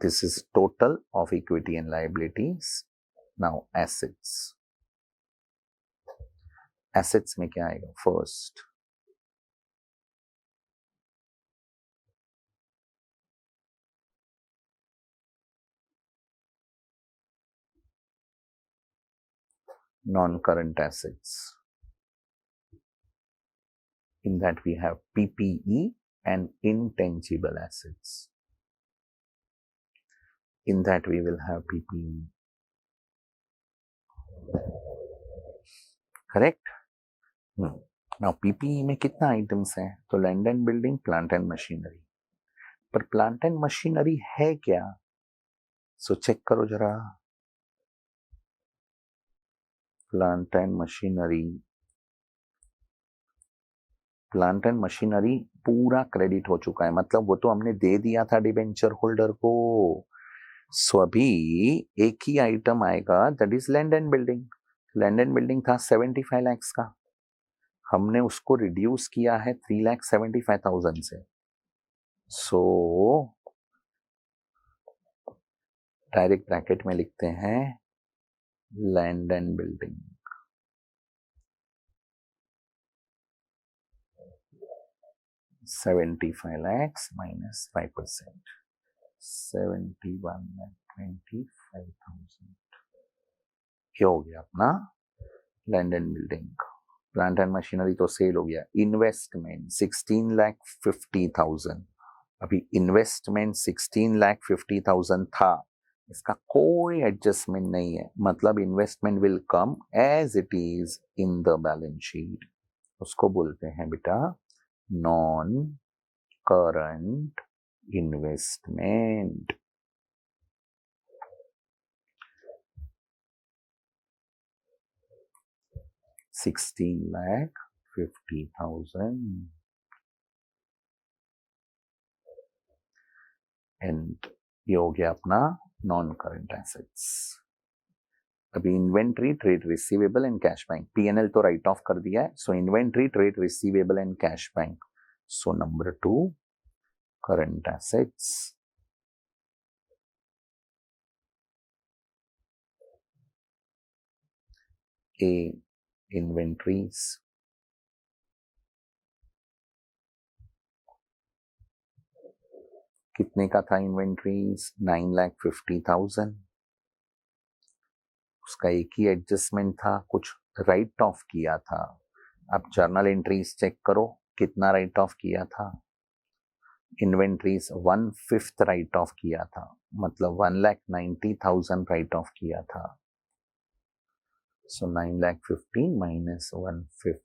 This is total of equity and liabilities. Now assets. Assets में क्या आएगा? First non-current assets. In that we have PPE and intangible assets. In that we will have PPE. Correct? Now PPE में कितना items हैं? तो land and building, plant and machinery. पर plant and machinery है क्या? सो चेक करो जरा. Plant and machinery. Plant and machinery पूरा क्रेडिट हो चुका है. मतलब वो तो हमने दे दिया था डिबेंचर होल्डर को. सो अभी एक ही आइटम आएगा, that is land and building. Land and building था 75 लैक्स का. हमने उसको रिड्यूस किया है 3,75,000 से. सो डायरेक्ट ब्रैकेट में लिखते हैं land and building. $75 lakhs minus 5%. 71,25,000. ये हो गया अपना land and building. Plant and machinery तो सेल हो गया. इन्वेस्टमेंट 16,50,000. अभी इन्वेस्टमेंट 16,50,000 था. इसका कोई एडजस्टमेंट नहीं है. मतलब investment will come as it is in the balance sheet. उसको बोलते हैं बेटा नॉन करंट इन्वेस्टमेंट. $16,50,000 एंड ये हो गया अपना नॉन करंट एसेट्स. अभी inventory, trade receivable and cash bank. P N L तो राइट ऑफ कर दिया है. So inventory, trade receivable and cash bank. So number 2 current assets. A inventories. कितने का था इन्वेंट्रीज? 9,50,000. उसका एक ही एडजस्टमेंट था, कुछ राइट ऑफ किया था. अब जर्नल एंट्रीज चेक करो कितना राइट ऑफ किया था. इन्वेंट्रीज 1/5 राइट ऑफ किया था. मतलब 1,90,000 राइट ऑफ किया था. सो 9,50,000 minus 1/5.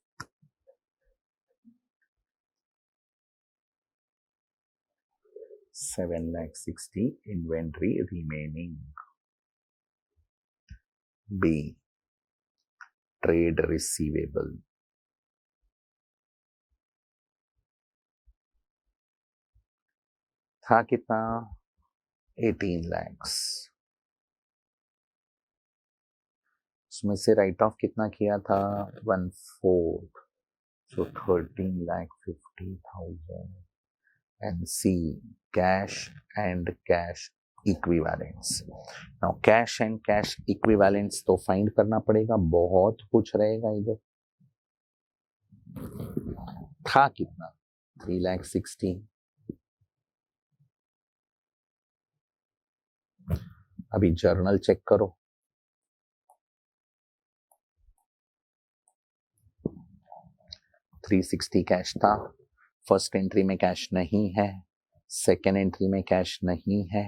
7,60,000 inventory remaining. B trade receivable. था कितना? 18 lakhs. उसमें से राइट ऑफ कितना किया था? 1/4. So 13,50,000. And C cash and cash equivalents. Now cash and cash equivalents तो फाइंड करना पड़ेगा. बहुत कुछ रहेगा इधर. था कितना? 3,60,000. अभी जर्नल चेक करो. 360 कैश था. फर्स्ट एंट्री में कैश नहीं है, सेकेंड एंट्री में कैश नहीं है,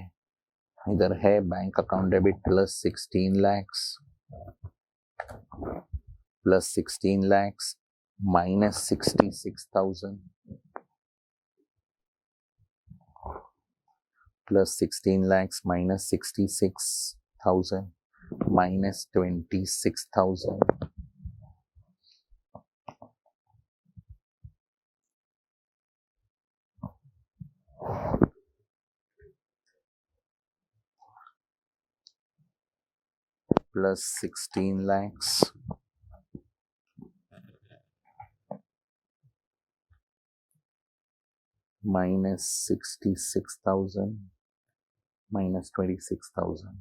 इधर है bank account debit plus 16 lakhs plus 16 lakhs minus 66,000 plus 16 lakhs minus 66,000 minus 26,000 plus 16 lakhs minus 66,000 minus 26,000.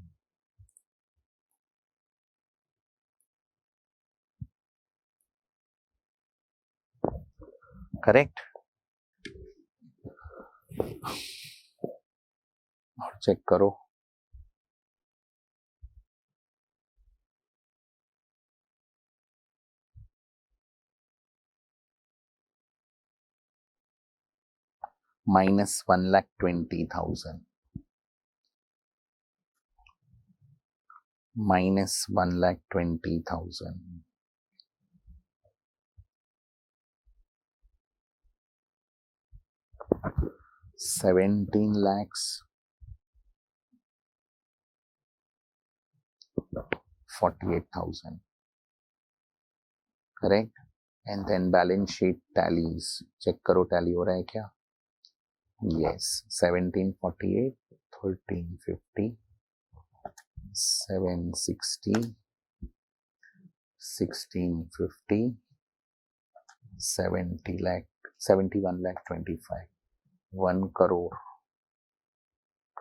Correct? और चेक करो, minus 1,20,000 minus 1,20,000 17 lakhs 48,000. Correct? And then balance sheet tallies. Check करो tally हो रहा है क्या? Yes. 1748, 1350, 760, 1650, 70 lakh, 71 lakh 25, 1 crore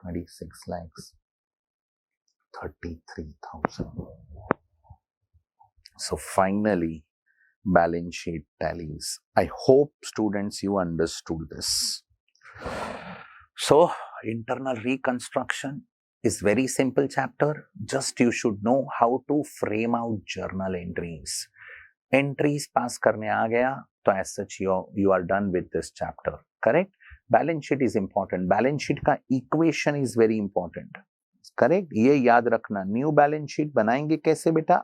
26 lakhs 33,000. So finally, balance sheet tallies. I hope students you understood this. So internal reconstruction is very simple chapter. Just you should know how to frame out journal entries. Entries pass करने आ गया तो as such you are done with this chapter. Correct? Balance sheet is important. Balance sheet का equation is very important. Correct? ये याद रखना. New balance sheet बनाएंगे कैसे बेटा?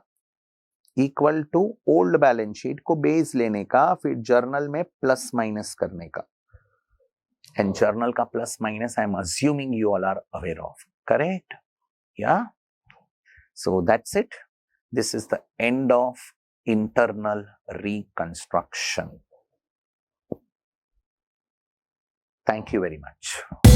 Equal to old balance sheet को बेस लेने का, फिर जर्नल में प्लस माइनस करने का. एंड जर्नल का plus minus I am assuming you all are aware of. Correct? या? So that's it. This is the end of internal reconstruction. Thank you very much.